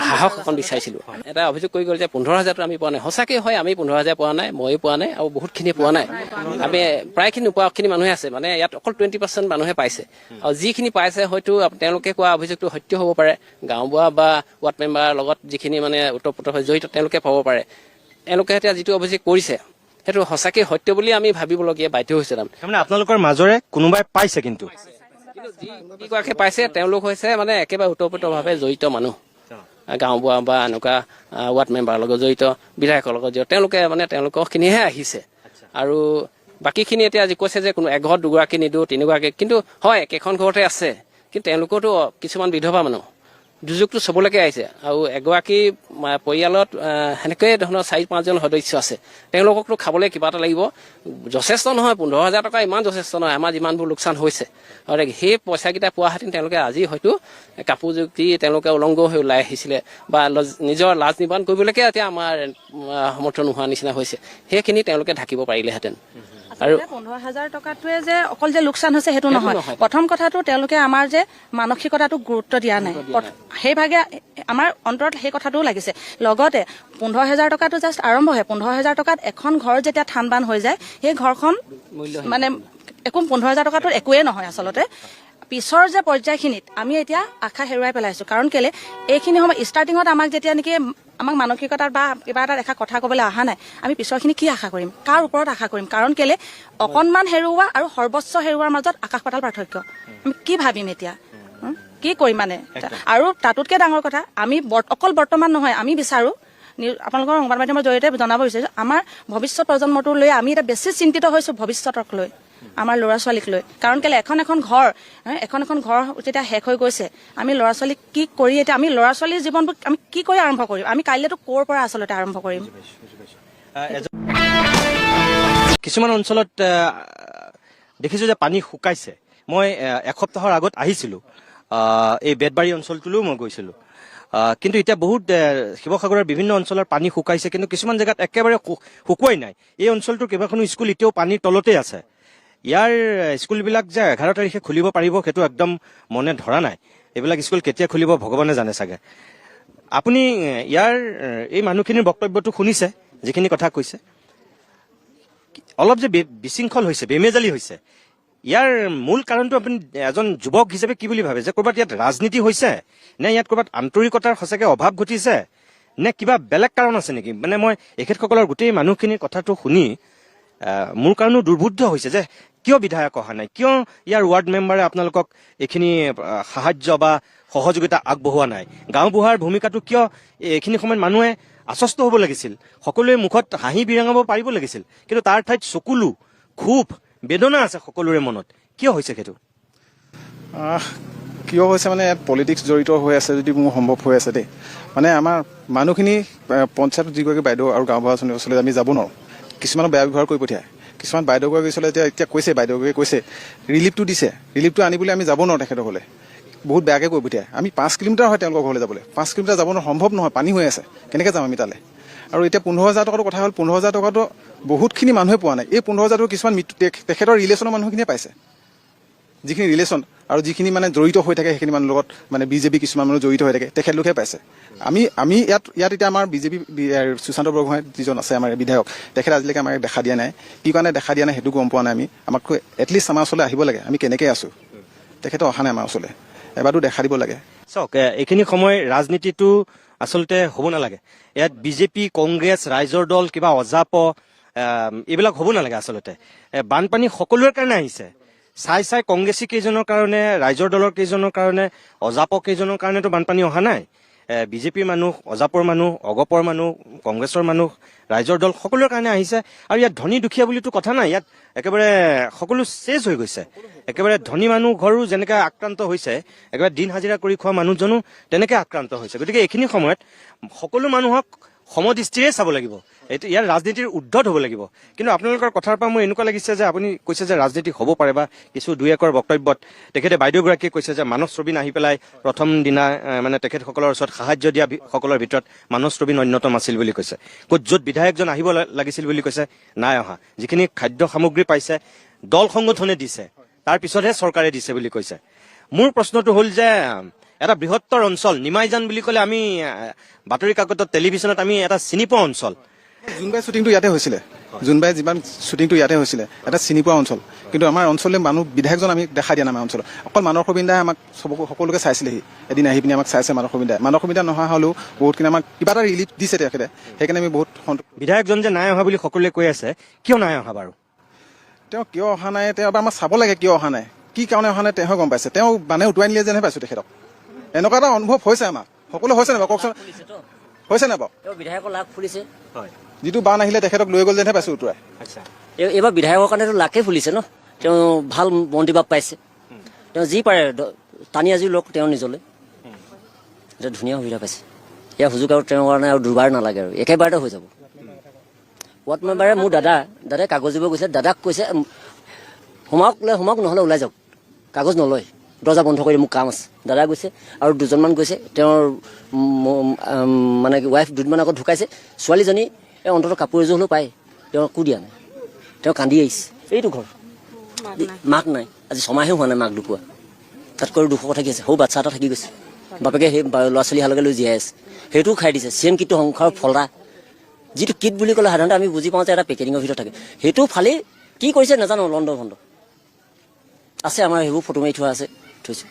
সাহস এখন বিচাৰিছিলোঁ। এটা অভিযোগ কৰি গ'ল যে 15,000টো আমি পোৱা নাই। সঁচাকৈ হয়, আমি 15,000 পোৱা নাই, ময়ো পোৱা নাই, আৰু বহুতখিনি পোৱা নাই। আমি প্ৰায়খিনি নোপোৱাখিনি মানুহে আছে, মানে ইয়াত অকল 20% মানুহে পাইছে। আৰু যিখিনি পাইছে হয়তো তেওঁলোকে কোৱা অভিযোগটো সত্য হ'ব পাৰে। গাঁওবুঢ়া বা ৱাৰ্ড মেম্বাৰৰ লগত যিখিনি মানে ওতঃপ্ৰোতভাৱে জড়িত তেওঁলোকে পাব পাৰে। তেওঁলোকে এতিয়া যিটো অভিযোগ কৰিছে সেইটো সঁচাকৈ সত্য বুলি আমি ভাবিবলগীয়া বাধ্য হৈছে। তাৰমানে আপোনালোকৰ মাজৰে কোনোবাই পাইছে, কিন্তু যিগৰাকী পাইছে তেওঁলোক হৈছে মানে একেবাৰে ওতঃপ্ৰোতভাৱে জড়িত মানুহ। গাঁওবুঢ়া বা এনেকুৱা ৱাৰ্ড মেম্বাৰৰ লগত জড়িত, বিধায়কৰ লগত জড়িত, তেওঁলোকে মানে তেওঁলোকৰখিনিহে আহিছে। আৰু বাকীখিনি এতিয়া আজি কৈছে যে কোনো এঘৰত দুগৰাকী নিদিওঁ, তিনিগৰাকী, কিন্তু হয় একেখন ঘৰতে আছে, কিন্তু তেওঁলোকৰতো কিছুমান বিধৱা মানুহ। দুৰ্যোগটো চবলৈকে আহিছে, আৰু এগৰাকী পৰিয়ালত সেনেকৈয়ে ধৰণৰ 4-5জন সদস্য আছে। তেওঁলোককতো খাবলৈ কিবা এটা লাগিব। যথেষ্ট নহয়, 15,000 টকা ইমান যথেষ্ট নহয় আমাৰ যিমানবোৰ লোকচান হৈছে। সেই পইচাকেইটা পোৱাহেঁতেন তেওঁলোকে আজি হয়তো কাপোৰ দি তেওঁলোকে উলংগ হৈ ওলাই আহিছিলে, বা নিজৰ লাজ নিবাৰণ কৰিবলৈকে এতিয়া আমাৰ সমৰ্থন নোহোৱা নিচিনা হৈছে। সেইখিনি তেওঁলোকে ঢাকিব পাৰিলেহেঁতেন। আৰু 15,000 টকাটোৱে যে অকল যে লোকচান হৈছে সেইটো নহয়। প্ৰথম কথাটো তেওঁলোকে আমাৰ যে মানসিকতাটো গুৰুত্ব দিয়া নাই, সেইভাগে আমাৰ অন্তৰত সেই কথাটোও লাগিছে। লগতে 15,000 টকাটো জাষ্ট আৰম্ভহে। 15,000 টকাত এখন ঘৰ যেতিয়া থান বান হৈ যায়, সেই ঘৰখন মানে একো 15,000 টকাটো একোৱেই নহয় আচলতে। পিছৰ যে পৰ্যায়খিনিত আমি এতিয়া আশা হেৰুৱাই পেলাইছোঁ। কাৰণ কেলে এইখিনি সময় ষ্টাৰ্টিঙত আমাক যেতিয়া নেকি আমাক মানসিকতাত বা কিবা এটা দেখা কথা ক'বলৈ অহা নাই, আমি পিছৰখিনি কি আশা কৰিম, কাৰ ওপৰত আশা কৰিম? কাৰণ কেলে অকণমান হেৰুওৱা আৰু সৰ্বোচ্চ হেৰুৱাৰ মাজত আকাশ পাতাল পাৰ্থক্য। আমি কি ভাবিম এতিয়া, কি কৰিম মানে? আৰু তাতোতকৈ ডাঙৰ কথা, আমি অকল বৰ্তমান নহয়, আমি বিচাৰোঁ আপোনালোকৰ সংবাদ মাধ্যমৰ জৰিয়তে জনাব বিচাৰিছোঁ, আমাৰ ভৱিষ্যত প্ৰজন্মটো লৈ আমি এতিয়া বেছি চিন্তিত হৈছোঁ, ভৱিষ্যতক লৈ, আমাৰ ল'ৰা ছোৱালীক লৈ। কাৰণ কেলে এখন এখন ঘৰ যেতিয়া শেষ হৈ গৈছে, আমি ল'ৰা ছোৱালীক কি কৰি এতিয়া আমি ল'ৰা ছোৱালীৰ জীৱনবোৰ আমি কি কৰি আৰম্ভ কৰিম? আমি কাইলৈতো ক'ৰ পৰা আচলতে আৰম্ভ কৰিম? কিছুমান অঞ্চলত দেখিছোঁ যে পানী শুকাইছে। মই এসপ্তাহৰ আগত আহিছিলোঁ, এই বেতবাৰী অঞ্চলটোলৈও মই গৈছিলোঁ। কিন্তু এতিয়া বহুত শিৱসাগৰৰ বিভিন্ন অঞ্চলৰ পানী শুকাইছে, কিন্তু কিছুমান জেগাত একেবাৰে শুকুৱাই নাই। এই অঞ্চলটোৰ কেইবাখনো স্কুল এতিয়াও পানীৰ তলতেই আছে। ইয়াৰ স্কুলবিলাক যে 11 তাৰিখে খুলিব পাৰিব সেইটো একদম মনে ধৰা নাই। এইবিলাক স্কুল কেতিয়া খুলিব ভগৱানে জানে চাগে। আপুনি ইয়াৰ এই মানুহখিনিৰ বক্তব্যটো শুনিছে, যিখিনি কথা কৈছে। অলপ যে বিশৃংখল হৈছে, বেমেজালি হৈছে, ইয়াৰ মূল কাৰণটো আপুনি এজন যুৱক হিচাপে কি বুলি ভাবে? যে ক'ৰবাত ইয়াত ৰাজনীতি হৈছে, নে ইয়াত ক'ৰবাত আন্তৰিকতাৰ সঁচাকৈ অভাৱ ঘটিছে, নে কিবা বেলেগ কাৰণ আছে নেকি? মানে মই এখেতসকলৰ গোটেই মানুহখিনিৰ কথাটো শুনি মোৰ কাৰণেও দুৰ্বোধ্য হৈছে যে কিয় বিধায়ক অহা নাই, কিয় ইয়াৰ ৱাৰ্ড মেম্বাৰে আপোনালোকক এইখিনি সাহায্য বা সহযোগিতা আগবঢ়োৱা নাই, গাঁওবুঢ়াৰ ভূমিকাটো কিয় এইখিনি সময়ত মানুহে আশ্বস্ত হ'ব লাগিছিল, সকলোৱে মুখত হাঁহি বিৰঙাব পাৰিব লাগিছিল, কিন্তু তাৰ ঠাইত চকুলো ক্ষোভ বেদনা আছে সকলোৰে মনত। কিয় হৈছে সেইটো? কিয় হৈছে মানে ইয়াত পলিটিক্স জড়িত হৈ আছে যদি মোৰ সম্ভৱ হৈ আছে দেই। মানে আমাৰ মানুহখিনি পঞ্চায়ত যিগৰাকী বাইদেউ আৰু গাঁওবুঢ়া ওচৰলৈ আমি যাব নোৱাৰোঁ। কিছুমানক বেয়া ব্যৱহাৰ কৰি পঠিয়ায়। কিছুমান বাইদেউগৰাকী ওচৰলৈ এতিয়া কৈছে, বাইদেউগৰাকীয়ে কৈছে ৰিলিফটো দিছে, ৰিলিফটো আনিবলৈ আমি যাব নোৱাৰোঁ। তেখেতৰ ঘৰলৈ বহুত বেয়াকৈ কৈ পঠিয়ায়। আমি 5 কিলোমিটাৰ হয় তেওঁলোকৰ ঘৰলৈ যাবলৈ, 5 কিলোমিটাৰ যাব সম্ভৱ নহয়, পানী হৈ আছে, কেনেকৈ যাম আমি তালৈ? আৰু এতিয়া 15,000 টকাটো কথা হ'ল, 15,000 টকাটো বহুতখিনি মানুহে পোৱা নাই। এই 15,000 কিছুমান তেখেতৰ ৰিলেশ্যনৰ মানুহখিনিয়ে পাইছে, যিখিনি ৰিলেশ্যন আৰু যিখিনি মানে জড়িত হৈ থাকে সেইখিনি মানুহৰ লগত, মানে বিজেপি কিছুমান মানুহ জড়িত হৈ থাকে, তেখেতলোকে পাইছে। আমি ইয়াত এতিয়া আমাৰ বিজেপি সুশান্ত বৰগোহাঁই যিজন আছে আমাৰ বিধায়ক, তেখেতে আজিলৈকে আমাক দেখা দিয়া নাই। কি কাৰণে দেখা দিয়া নাই সেইটো গম পোৱা নাই আমি। আমাতকৈ এটলিষ্ট আমাৰ ওচৰলৈ আহিব লাগে, আমি কেনেকৈ আছোঁ। তেখেতে অহা নাই আমাৰ ওচৰলৈ, এবাৰতো দেখা দিব লাগে। চাওক, এইখিনি সময় ৰাজনীতিটো আচলতে হ'ব নালাগে। ইয়াত বিজেপি, কংগ্ৰেছ, ৰাইজৰ দল, কিবা অজাপ এইবিলাক হ'ব নালাগে। আচলতে বানপানী সকলোৰে কাৰণে আহিছে। চাই কংগ্ৰেছী কেইজনৰ কাৰণে, ৰাইজৰ দলৰ কেইজনৰ কাৰণে, অজাপ কেইজনৰ কাৰণেতো বানপানী অহা নাই। বিজেপিৰ মানুহ, অজাপৰ মানুহ, অগপৰ মানুহ, কংগ্ৰেছৰ মানুহ, ৰাইজৰ দল সকলোৰে কাৰণে আহিছে। আৰু ইয়াত ধনী দুখীয়া বুলিতো কথা নাই, ইয়াত একেবাৰে সকলো চেজ হৈ গৈছে। একেবাৰে ধনী মানুহ ঘৰো যেনেকৈ আক্ৰান্ত হৈছে, একেবাৰে দিন হাজিৰা কৰি খোৱা মানুহজনো তেনেকৈ আক্ৰান্ত হৈছে। গতিকে এইখিনি সময়ত সকলো মানুহক সমদৃষ্টিৰে চাব লাগিব। এইটো ইয়াৰ ৰাজনীতিৰ উদ্ধত হ'ব লাগিব। কিন্তু আপোনালোকৰ কথাৰ পৰা মোৰ এনেকুৱা লাগিছে যে আপুনি কৈছে যে ৰাজনীতি হ'ব পাৰে, বা কিছু দুই একৰ বক্তব্যত তেখেতে বাইদেউগৰাকীয়ে কৈছে যে মানস ৰবীন আহি পেলাই প্ৰথম দিনা মানে তেখেতসকলৰ ওচৰত সাহায্য দিয়া সকলৰ ভিতৰত মানস ৰবীন অন্যতম আছিল বুলি কৈছে। য'ত বিধায়কজন আহিব লাগিছিল বুলি কৈছে, নাই অহা। যিখিনি খাদ্য সামগ্ৰী পাইছে দল সংগঠনে দিছে, তাৰ পিছতহে চৰকাৰে দিছে বুলি কৈছে। মোৰ প্ৰশ্নটো হ'ল যে এটা বৃহত্তৰ অঞ্চল নিমাইজান বুলি ক'লে আমি বাতৰি কাকতত, টেলিভিশ্যনত আমি এটা চিনি পোৱা অঞ্চল। জোনবাই শ্বুটিংটো ইয়াতে হৈছিলে, জোনবাই যিমান শ্বুটিংটো ইয়াতে হৈছিলে, এটা চিনি পোৱা অঞ্চল। কিন্তু আমাৰ অঞ্চললৈ মানুহ বিধায়কজন আমি দেখা দিয়া নাই আমাৰ অঞ্চলত। অকল মানস ৰবীন দাই আমাক সকলোকে চাইছিলেহি, এদিন আহি পিনি আমাক চাইছে মানস ৰবীন দাই। মানস ৰবীন দা নহা হ'লেও বহুতখিনি আমাক কিবা এটা ৰিলিফ দিছে তেখেতে, সেইকাৰণে আমি বহুত বিধায়কজন যে নাই অহা বুলি সকলোৱে কৈ আছে, কিয় নাই অহা বাৰু? তেওঁ কিয় অহা নাই, তেওঁ এবাৰ আমাক চাব লাগে কিয় অহা নাই, কি কাৰণে অহা নাই তেওঁহে গম পাইছে। তেওঁ মানে উটুৱাই নিলে যেনহে পাইছোঁ তেখেতক। এনেকুৱা এটা অনুভৱ হৈছে আমাৰ সকলো। হৈছে নাই বাৰু কওকচোন, হৈছে নাই বাৰু? বিধায়কৰ লাখ ফুলিছে, যিটো বান আহিলে তেখেতক লৈ গ'ল যেনহে পাইছোঁ উটুৱাই। এইবাৰ বিধায়কৰ কাৰণেতো লাখেই ফুলিছে ন। তেওঁ ভাল মন্ত্ৰীভাৱ পাইছে, তেওঁ যি পাৰে টানি আজি লওক তেওঁ নিজলৈ। এটা ধুনীয়া সুবিধা পাইছে। ইয়াৰ সুযোগ আৰু তেওঁৰ কাৰণে আৰু দুবাৰ নালাগে, আৰু একেবাৰতে হৈ যাব। ৱাৰ্ড মেম্বাৰে মোৰ দাদাই কাগজ দিব গৈছে, দাদাক কৈছে সোমাওক নহ'লে ওলাই যাওক। কাগজ নলয়, দৰ্জা বন্ধ কৰি মোক কাম আছে। দাদা গৈছে আৰু দুজনমান গৈছে। তেওঁৰ মানে ৱাইফ দুদিনমান আগত ঢুকাইছে। ছোৱালীজনী অন্ততঃ কাপোৰ এযোৰ হ'লেও পায়, তেওঁ একো দিয়া নাই। তেওঁ কান্দি আহিছে। এইটো ঘৰ মাক নাই, আজি ছমাহেও হোৱা নাই মাক ঢুকুৱা। তাতকৈ দুখ কথা কি আছে, সৰু বাচ্ছা এটা থাকি গৈছে, বাপেকে সেই ল'ৰা ছোৱালী হালকে লৈ জীয়াই আছে, সেইটোও খাই দিছে। চেম কিটটো সংসাৰৰ ফলা, যিটো কিট বুলি ক'লে সাধাৰণতে আমি বুজি পাওঁ যে এটা পেকেটিঙৰ ভিতৰত থাকে, সেইটো ফালি কি কৰিছে নাজানো। লণ্ড ভণ্ড আছে, আমাৰ সেইবোৰ ফটো মাৰি থোৱা আছে, থৈছে।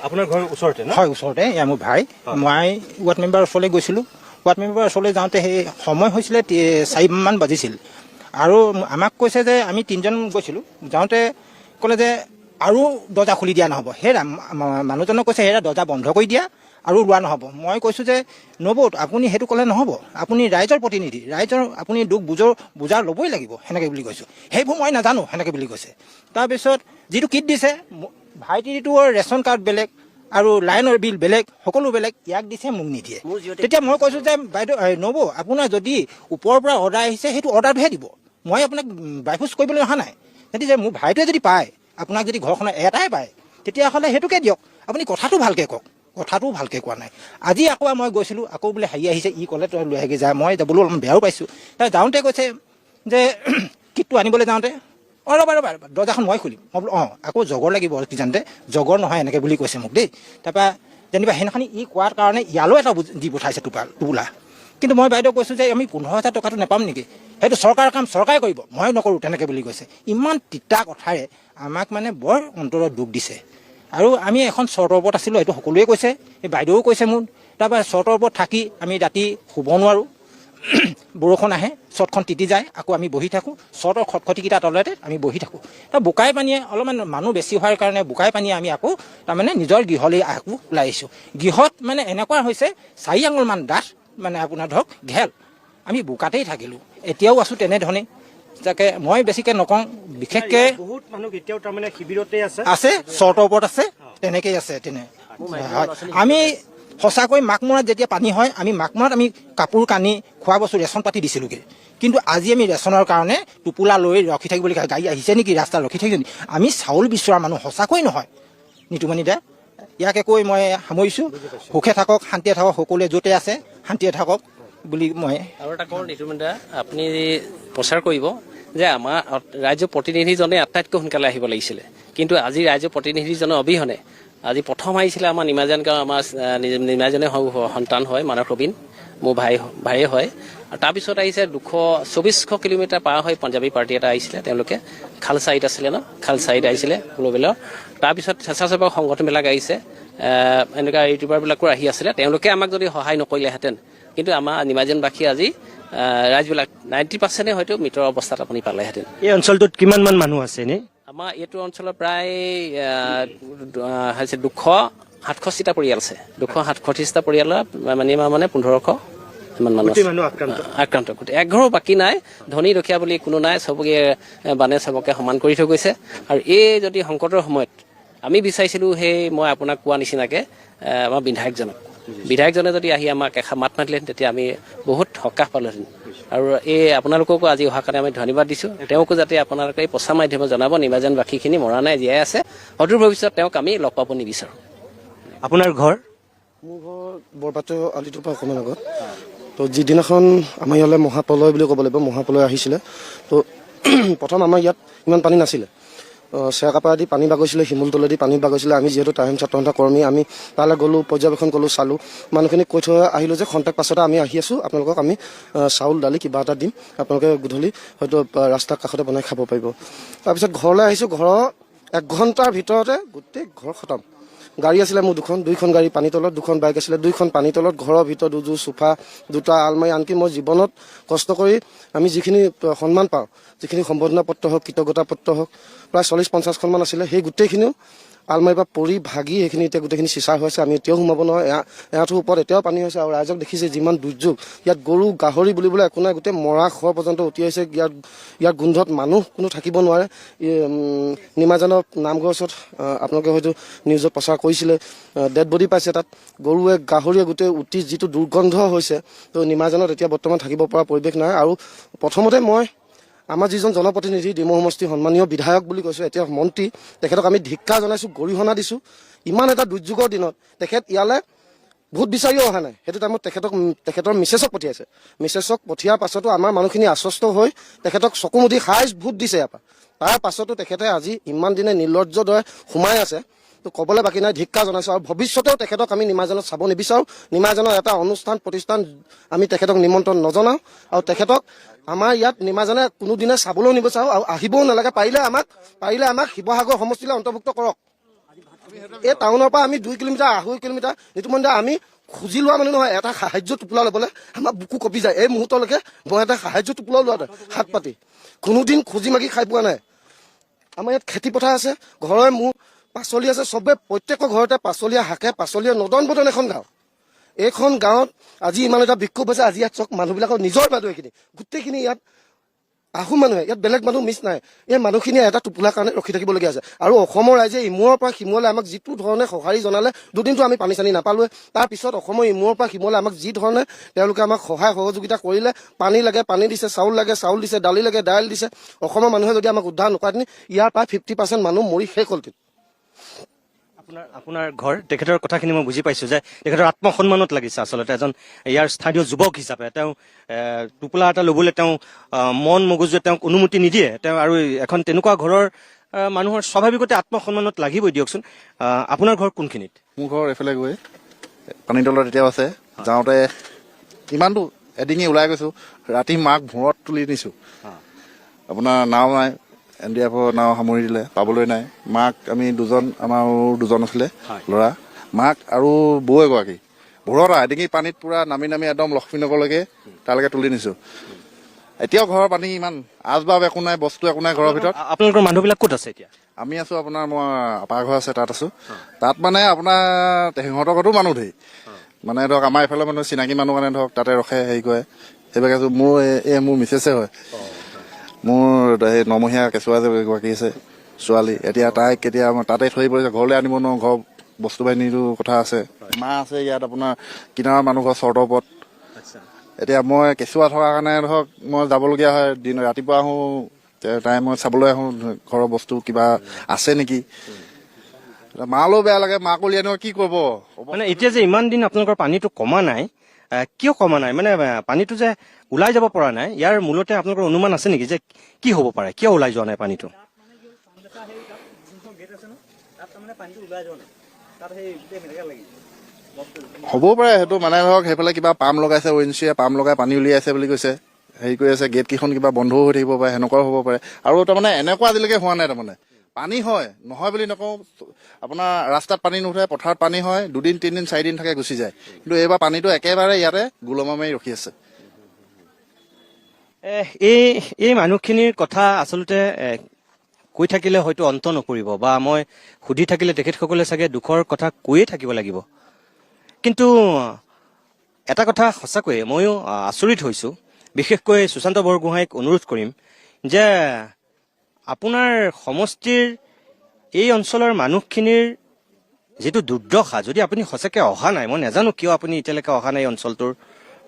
আপোনাৰ ঘৰ ওচৰতে? হয়, ওচৰতে। এয়া মোৰ ভাই। মই ৱাৰ্ড মেম্বাৰৰ ওচৰলৈ গৈছিলোঁ। ৱাৰ্ড মেম্বাৰৰ ওচৰলৈ যাওঁতে সেই সময় হৈছিলে 4মান বাজিছিল, আৰু আমাক কৈছে যে আমি 3জন গৈছিলোঁ। যাওঁতে ক'লে যে আৰু দৰ্জা খুলি দিয়া নহ'ব। সেই মানুহজনক কৈছে সেয়া দৰ্জা বন্ধ কৰি দিয়া আৰু লোৱা নহ'ব। মই কৈছোঁ যে নবৌত আপুনি সেইটো ক'লে নহ'ব, আপুনি ৰাইজৰ প্ৰতিনিধি, ৰাইজৰ আপুনি দুখ বুজাৰ ল'বই লাগিব, সেনেকৈ বুলি কৈছোঁ। সেইবোৰ মই নাজানো, সেনেকৈ বুলি কৈছে। তাৰপিছত যিটো কিট দিছে, ভাইটিটোৰ ৰেচন কাৰ্ড বেলেগ আৰু লাইনৰ বিল বেলেগ, সকলো বেলেগ, ইয়াক দিছে, মোক নিদিয়ে। তেতিয়া মই কৈছোঁ যে বাইদেউ নবৌ, আপোনাৰ যদি ওপৰৰ পৰা অৰ্ডাৰ আহিছে সেইটো অৰ্ডাৰটোহে দিব, মই আপোনাক বাইফুচ কৰিবলৈ অহা নাই। যে মোৰ ভাইটোৱে যদি পায়, আপোনাক যদি ঘৰখনৰ এটাই পায়, তেতিয়াহ'লে সেইটোকে দিয়ক। আপুনি কথাটো ভালকৈ কওক। কথাটো ভালকৈ কোৱা নাই। আজি আকৌ মই গৈছিলোঁ, আকৌ বোলে হেৰি আহিছে, ই ক'লে তই লৈ আহি যায়। মই যাবলৈ অলপমান বেয়াও পাইছোঁ। তাৰ যাওঁতে কৈছে যে কিটটো আনিবলৈ যাওঁতে ৰ'বা দৰ্জাখন মই খুলিম। মই বোলো আকৌ জগৰ লাগিব কিজানতে, জগৰ নহয় এনেকৈ বুলি কৈছে মোক দেই। তাৰপৰা যেনিবা সেইদিনাখন ই কোৱাৰ কাৰণে ইয়ালৈ এটা দি পঠাইছে টোপোলা। কিন্তু মই বাইদেউ কৈছোঁ যে আমি 15,000 টকাটো নাপাম নেকি, সেইটো চৰকাৰৰ কাম চৰকাৰে কৰিব, মই নকৰোঁ, তেনেকৈ বুলি কৈছে। ইমান তিতা কথাৰে আমাক মানে বৰ অন্তৰত দুখ দিছে। আৰু আমি এখন চৰ্টৰ ওপৰত আছিলোঁ, সেইটো সকলোৱে কৈছে, এই বাইদেৱেও কৈছে মোক। তাৰপৰা চৰ্টৰ ওপৰত থাকি আমি ৰাতি শুব নোৱাৰোঁ, বৰষুণ আহে, চৰ্টখন তিতি যায়, আকৌ আমি বহি থাকোঁ। চৰ্টৰ খটখটিকেইটা তলতে আমি বহি থাকোঁ। তাৰ বোকাই পানীয়ে অলপমান মানুহ বেছি হোৱাৰ কাৰণে বোকাই পানীয়ে আমি আকৌ তাৰমানে নিজৰ গৃহলৈ আকৌ ওলাই আহিছোঁ। গৃহত মানে এনেকুৱা হৈছে 4 আঙুলমান ডাঠ, মানে আপোনাৰ ধৰক ঘেল, আমি বোকাতেই থাকিলোঁ, এতিয়াও আছোঁ তেনেধৰণে। তাকে মই বেছিকৈ নকওঁ, বিশেষকৈ বহুত মানুহ এতিয়াও তাৰমানে শিবিৰতে আছে, চৰ্টৰ ওপৰত আছে, তেনেকেই আছে। হয়, আমি সঁচাকৈ মাঘমৰাত যেতিয়া পানী হয়, আমি মাঘমৰাত আমি কাপোৰ কানি, খোৱা বস্তু, ৰেচন পাতি দিছিলোঁগৈ। কিন্তু আজি আমি ৰেচনৰ কাৰণে টোপোলা লৈ ৰখি থাকিব লগা, গাড়ী আহিছে নেকি, ৰাস্তাত ৰখি থাকিব নেকি। আমি চাউল বিচৰা মানুহ, সঁচাকৈ নহয়। নিতুমণি দা, ইয়াকে কৈ মই সামৰিছোঁ। সুখে থাকক, শান্তিয়ে থাকক, সকলোৱে য'তে আছে শান্তিয়ে থাকক বুলি মই আৰু এটা কওঁ। নিতুমণি দা, আপুনি প্ৰচাৰ কৰিব যে আমাৰ ৰাজ্যৰ প্ৰতিনিধিজনে আটাইতকৈ সোনকালে আহিব লাগিছিলে, কিন্তু আজি ৰাজ্যৰ প্ৰতিনিধিজনৰ অবিহনে আজি প্ৰথম আহিছিলে আমাৰ নিমাইজান গাঁও, আমাৰ নিমাইজানে সন্তান হয়, মানস ৰবীন, মোৰ ভাইয়ে হয়। আৰু তাৰপিছত আহিছে 224 কিলোমিটাৰ পাৰ হৈ পাঞ্জাবী পাৰ্টি এটা আহিছিলে, তেওঁলোকে খালচাইত আছিলে ন, খালচাইত আহিছিলে গ্ল'বেলৰ। তাৰপিছত স্বেচ্ছাসেৱক সংগঠনবিলাক আহিছে, এনেকুৱা ইউটিউবাৰবিলাকো আহি আছিলে। তেওঁলোকে আমাক যদি সহায় নকৰিলেহেঁতেন, কিন্তু আমাৰ নিমাইজানবাসী আজি ৰাইজবিলাক 90% হয়তো মৃতৰ অৱস্থাত আপুনি পালেহেঁতেন। এই অঞ্চলটোত কিমানমান মানুহ আছে এনেই? আমাৰ আমাৰ এইটো অঞ্চলৰ প্ৰায় হৈছে 267টা পৰিয়াল আছে। 237টা পৰিয়ালৰ মিনিমাম মানে 1500 ইমান মানুহ আক্ৰান্ত। এক ঘৰো বাকী নাই, ধনী দুখীয়া বুলি কোনো নাই, চবকে বানে চবকে সমান কৰি থৈ গৈছে। আৰু এই যদি সংকটৰ সময়ত আমি বিচাৰিছিলোঁ মই আপোনাক কোৱা নিচিনাকে আমাৰ বিধায়কজনে যদি আহি আমাক এষাৰ মাত মাতিলেহেঁতেন, তেতিয়া আমি বহুত সকাহ পালোহেঁতেন। আৰু আপোনালোককো আজি অহাৰ কাৰণে আমি ধন্যবাদ দিছোঁ। তেওঁকো যাতে আপোনালোকে এই প্ৰচাৰ মাধ্যমে জনাব, নিমাজনবাসীখিনি মৰা নাই, জীয়াই আছে। সদূৰ ভৱিষ্যত তেওঁক আমি লগ পাব নিবিচাৰোঁ। আপোনাৰ ঘৰ? মোৰ ঘৰ বৰপাত্ৰ আলিটোৰ পৰা অকণমান আগত। তো যিদিনাখন আমাৰ ইয়ালৈ মহাপ্ৰলয় বুলি ক'ব লাগিব, মহাপ্ৰলয় আহিছিলে, তো প্ৰথম আমাৰ ইয়াত ইমান পানী নাছিলে। চেৰাকাপাৰা দি পানী বাগৈছিলে, শিমুলতলেদি পানী বাগৈছিলে। আমি যিহেতু টাইম ছাত্ৰ সন্থা কৰ্মী, আমি তালৈ গ'লোঁ, পৰ্যবেক্ষণ কৰিলোঁ, চালোঁ। মানুহখিনিক কৈ থৈ আহিলোঁ যে খন্তেক পাছতে আমি আহি আছোঁ, আপোনালোকক আমি চাউল দালি কিবা এটা দিম, আপোনালোকে গধূলি হয়তো ৰাস্তাৰ কাষতে বনাই খাব পাৰিব। তাৰপিছত ঘৰলৈ আহিছোঁ। ঘৰৰ 1 ঘণ্টাৰ ভিতৰতে গোটেই ঘৰ খতম। গাড়ী আছিলে মোৰ দুইখন গাড়ী পানী তলত, 2খন বাইক আছিলে, 2খন পানী তলত। ঘৰৰ ভিতৰত 2যোৰ চোফা, 2টা আলমাৰী, আনকি মই জীৱনত কষ্ট কৰি আমি যিখিনি সন্মান পাওঁ, যিখিনি সম্বৰ্ধনা পত্ৰ হওক, কৃতজ্ঞতা পত্ৰ হওক, প্ৰায় 40-50খনমান আছিলে, সেই গোটেইখিনিও আলমাৰীৰ পৰা পৰি ভাগি সেইখিনি এতিয়া গোটেইখিনি চিচাৰ হৈছে। আমি এতিয়াও সোমাব নোৱাৰোঁ। এআঁঠুৰ ওপৰত এতিয়াও পানী হৈছে। আৰু ৰাইজক দেখিছে যিমান দুৰ্যোগ, ইয়াত গৰু গাহৰি বুলিবলৈ একো নাই, গোটেই মৰা খৰ পৰ্যন্ত উটি আহিছে। ইয়াৰ গোন্ধত মানুহ কোনো থাকিব নোৱাৰে। নিমাজনৰ নামঘৰৰ ওচৰত আপোনালোকে হয়তো নিউজত প্ৰচাৰ কৰিছিলে, ডেড বডি পাইছে তাত। গৰুৱে গাহৰিয়ে গোটেই উটি যিটো দুৰ্গন্ধ হৈছে, তো নিমাজনত এতিয়া বৰ্তমান থাকিব পৰা পৰিৱেশ নাই। আৰু প্ৰথমতে মই আমাৰ যিজন জনপ্ৰতিনিধি, ডিমৌ সমষ্টিৰ সন্মানীয় বিধায়ক বুলি কৈছোঁ, এতিয়া মন্ত্ৰী, তেখেতক আমি ধিক্কা জনাইছোঁ, গৰিহণা দিছোঁ। ইমান এটা দুৰ্যোগৰ দিনত তেখেত ইয়ালৈ ভোট বিচাৰিও অহা নাই। সেইটো টাইমত তেখেতৰ মিছেছক পঠিয়াইছে। মিছেছক পঠিওৱাৰ পাছতো আমাৰ মানুহখিনি আশ্বস্ত হৈ তেখেতক চকুমুদি হাইজ ভোট দিছে ইয়াৰ পৰা। তাৰ পাছতো তেখেতে আজি ইমান দিনে নিৰ্লজ্জৰ দৰে সোমাই আছে। তো ক'বলৈ বাকী নাই, ধিক্কা জনাইছোঁ। আৰু ভৱিষ্যতেও তেখেতক আমি নিমাজনত চাব নিবিচাৰোঁ। নিমাজনৰ এটা প্ৰতিষ্ঠান আমি তেখেতক নিমন্ত্ৰণ নজনাওঁ। আৰু তেখেতক আমাৰ ইয়াত নিমাজনে কোনোদিনে চাবলৈও নিবিচাৰোঁ, আৰু আহিবও নালাগে। পাৰিলে আমাক শিৱসাগৰ সমষ্টিলৈ অন্তৰ্ভুক্ত কৰক। এই টাউনৰ পৰা আমি 2 কিলোমিটাৰ 2.5 কিলোমিটাৰ ইতিমধ্যে আমি খুজি লোৱা মানুহ নহয়। এটা সাহায্য টোপোলা ল'বলৈ আমাৰ বুকু কঁপি যায়। এই মুহূৰ্তলৈকে মই এটা সাহায্য টোপোলাও লোৱা নাই, হাত পাতি কোনোদিন খুজি মাগি খাই পোৱা নাই। আমাৰ ইয়াত খেতি পথাৰ আছে, ঘৰৰে মোৰ পাচলি আছে, চবে প্ৰত্যেকৰ ঘৰতে পাচলিয়ে শাকে পাচলিয়ে নদন বদন এখন গাঁও। এইখন গাঁৱত আজি ইমান এটা বিক্ষোভ হৈছে। আজি ইয়াত চক মানুহবিলাকৰ নিজৰ মানুহ, এইখিনি গোটেইখিনি ইয়াত আহোম মানুহে, ইয়াত বেলেগ মানুহ মিছ নাই। এই মানুহখিনিয়ে এটা টোপোলাৰ কাৰণে ৰখি থাকিবলগীয়া আছে। আৰু অসমৰ ৰাইজে ইমূৰৰ পৰা সিমূৰলৈ আমাক যিটো ধৰণে সঁহাৰি জনালে, দুদিনটো আমি পানী চানী নাপালোৱে। তাৰপিছত অসমৰ ইমূৰৰ পৰা সিমূৰলৈ আমাক যি ধৰণে তেওঁলোকে আমাক সহায় সহযোগিতা কৰিলে, পানী লাগে পানী দিছে, চাউল লাগে চাউল দিছে, দালি লাগে দাইল দিছে। অসমৰ মানুহে যদি আমাক উদ্ধাৰ নকৰে, ইয়াৰ প্ৰায় 50% মানুহ মৰি শেষ হ'ল। আপোনাৰ ঘৰ, তেখেতৰ কথাখিনি মই বুজি পাইছোঁ যে তেখেতৰ আত্মসন্মানত লাগিছে। আচলতে এজন ইয়াৰ স্থানীয় যুৱক হিচাপে তেওঁ টোপোলা এটা ল'বলৈ তেওঁ মন মগজুৱে তেওঁক অনুমতি নিদিয়ে। তেওঁ আৰু এখন তেনেকুৱা ঘৰৰ মানুহৰ স্বাভাৱিকতে আত্মসন্মানত লাগিবই। দিয়কচোন, আপোনাৰ ঘৰ কোনখিনিত? মোৰ ঘৰ এইফালে গৈ পানীতলত এতিয়াও আছে। যাওঁতে ইমানটো এডিঙি ওলাই গৈছোঁ। ৰাতি মাক ভূৰত তুলি নিছোঁ। আপোনাৰ নাও নাই, NDF নাও সামৰি দিলে, পাবলৈ নাই। মাক আমি আমাৰ 2জন আছিলে ল'ৰা, মাক আৰু বৌ এগৰাকী ভূৰত এডিঙি পানীত পুৰা নামি একদম লক্ষ্মীনগৰলৈকে তালৈকে তুলি নিছোঁ। এতিয়াও ঘৰৰ পানী ইমান, আচবাব একো নাই, বস্তু একো নাই ঘৰৰ ভিতৰত। আপোনালোকৰ মানুহবিলাক ক'ত আছে এতিয়া? আমি আছোঁ আপোনাৰ, মই আপাৰ ঘৰ আছে তাত আছোঁ। তাত মানে আপোনাৰ সিহঁতৰ ঘৰতো মানুহ ধেৰ, মানে ধৰক আমাৰ এইফালে মানুহ চিনাকি মানুহ কাৰণে ধৰক তাতে ৰখে, হেৰি কৰে, সেইভাগে আছোঁ। মোৰ মিছেছে হয়। মোৰ সেই 9মহীয়া কেঁচুৱা যে এগৰাকী আছে ছোৱালী, এতিয়া তাইক কেতিয়া তাতে থৈ পৰিছে, ঘৰলৈ আনিব নোৱাৰোঁ, ঘৰ বস্তু বাহিনীৰো কথা আছে। মা আছে ইয়াত আপোনাৰ কিনাৰৰ মানুহ ঘৰ চৰ্টৰ ওপৰত। এতিয়া মই কেঁচুৱা থকাৰ কাৰণে ধৰক মই যাবলগীয়া হয়। ৰাতিপুৱা আহোঁ, তাই মই চাবলৈ আহোঁ ঘৰৰ বস্তু কিবা আছে নেকি। মালৈও বেয়া লাগে, মাক উলিয়াই আনিব কি কৰিব। মানে এতিয়া যে ইমান দিন আপোনালোকৰ পানীটো কমা নাই, কিয় কমা নাই? মানে পানীটো যে ওলাই যাব পৰা নাই, ইয়াৰ মূলতে আপোনালোকৰ অনুমান আছে নেকি যে কি হ'ব পাৰে, কিয় ওলাই যোৱা নাই পানীটো? হ'ব পাৰে সেইটো, মানে ধৰক সেইফালে কিবা পাম্প লগাইছে, ONGCয়ে পাম্প লগাই পানী উলিয়াইছে বুলি কৈছে, হেৰি কৰি আছে। গেট কেইখন কিবা বন্ধও হৈ থাকিব পাৰে, সেনেকুৱাও হ'ব পাৰে। আৰু তাৰমানে এনেকুৱা আজিলৈকে হোৱা নাই। তাৰমানে পানী হয়, নহয় বুলি নকওঁ, আপোনাৰ ৰাস্তাত পানী নুঠে, পথাৰত পানী হয়, 2 দিন 3 দিন 4 দিন থাকে, গুচি যায়। কিন্তু এইবাৰ পানীটো একেবাৰে ইয়াতে গোলমা মাৰি ৰখি আছে। এই মানুহখিনিৰ কথা আচলতে কৈ থাকিলে হয়তো অন্ত নপৰিব বা মই সুধি থাকিলে তেখেতসকলে চাগে দুখৰ কথা কৈয়ে থাকিব লাগিব। কিন্তু এটা কথা সঁচাকৈয়ে ময়ো আচৰিত হৈছোঁ, বিশেষকৈ সুশান্ত বৰগোহাঁইক অনুৰোধ কৰিম যে আপোনাৰ সমষ্টিৰ এই অঞ্চলৰ মানুহখিনিৰ যিটো দুৰ্দশা, যদি আপুনি সঁচাকৈ অহা নাই, মই নাজানো কিয় আপুনি এতিয়ালৈকে অহা নাই এই অঞ্চলটোৰ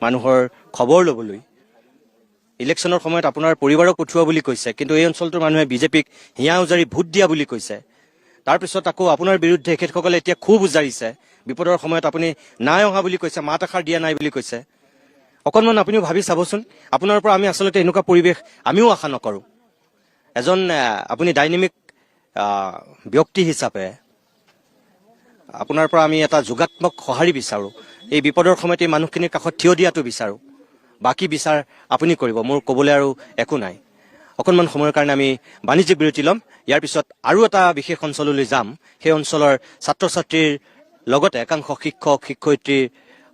মানুহৰ খবৰ ল'বলৈ। ইলেকশ্যনৰ সময়ত আপোনাৰ পৰিবাৰক পঠোৱা বুলি কৈছে, কিন্তু এই অঞ্চলটোৰ মানুহে বিজেপিক হিয়া উজাৰি ভোট দিয়া বুলি কৈছে। তাৰপিছত আকৌ আপোনাৰ বিৰুদ্ধে তেখেতসকলে এতিয়া খুব উজাৰিছে, বিপদৰ সময়ত আপুনি নাই অহা বুলি কৈছে, মাত এষাৰ দিয়া নাই বুলি কৈছে। অকণমান আপুনিও ভাবি চাবচোন, আপোনাৰ পৰা আমি আচলতে এনেকুৱা পৰিৱেশ আমিও আশা নকৰোঁ। এজন আপুনি ডাইনেমিক ব্যক্তি হিচাপে আপোনাৰ পৰা আমি এটা যোগাত্মক সঁহাৰি বিচাৰোঁ। এই বিপদৰ সময়ত এই মানুহখিনিৰ কাষত থিয় দিয়াটো বিচাৰোঁ। বাকী বিচাৰ আপুনি কৰিব, মোৰ ক'বলৈ আৰু একো নাই। অকণমান সময়ৰ কাৰণে আমি বাণিজ্যিক বিৰতি ল'ম। ইয়াৰ পিছত আৰু এটা বিশেষ অঞ্চললৈ যাম। সেই অঞ্চলৰ ছাত্ৰ ছাত্ৰীৰ লগতে একাংশ শিক্ষক শিক্ষয়িত্ৰীৰ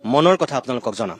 মনৰ কথা আপোনালোকক জনাম।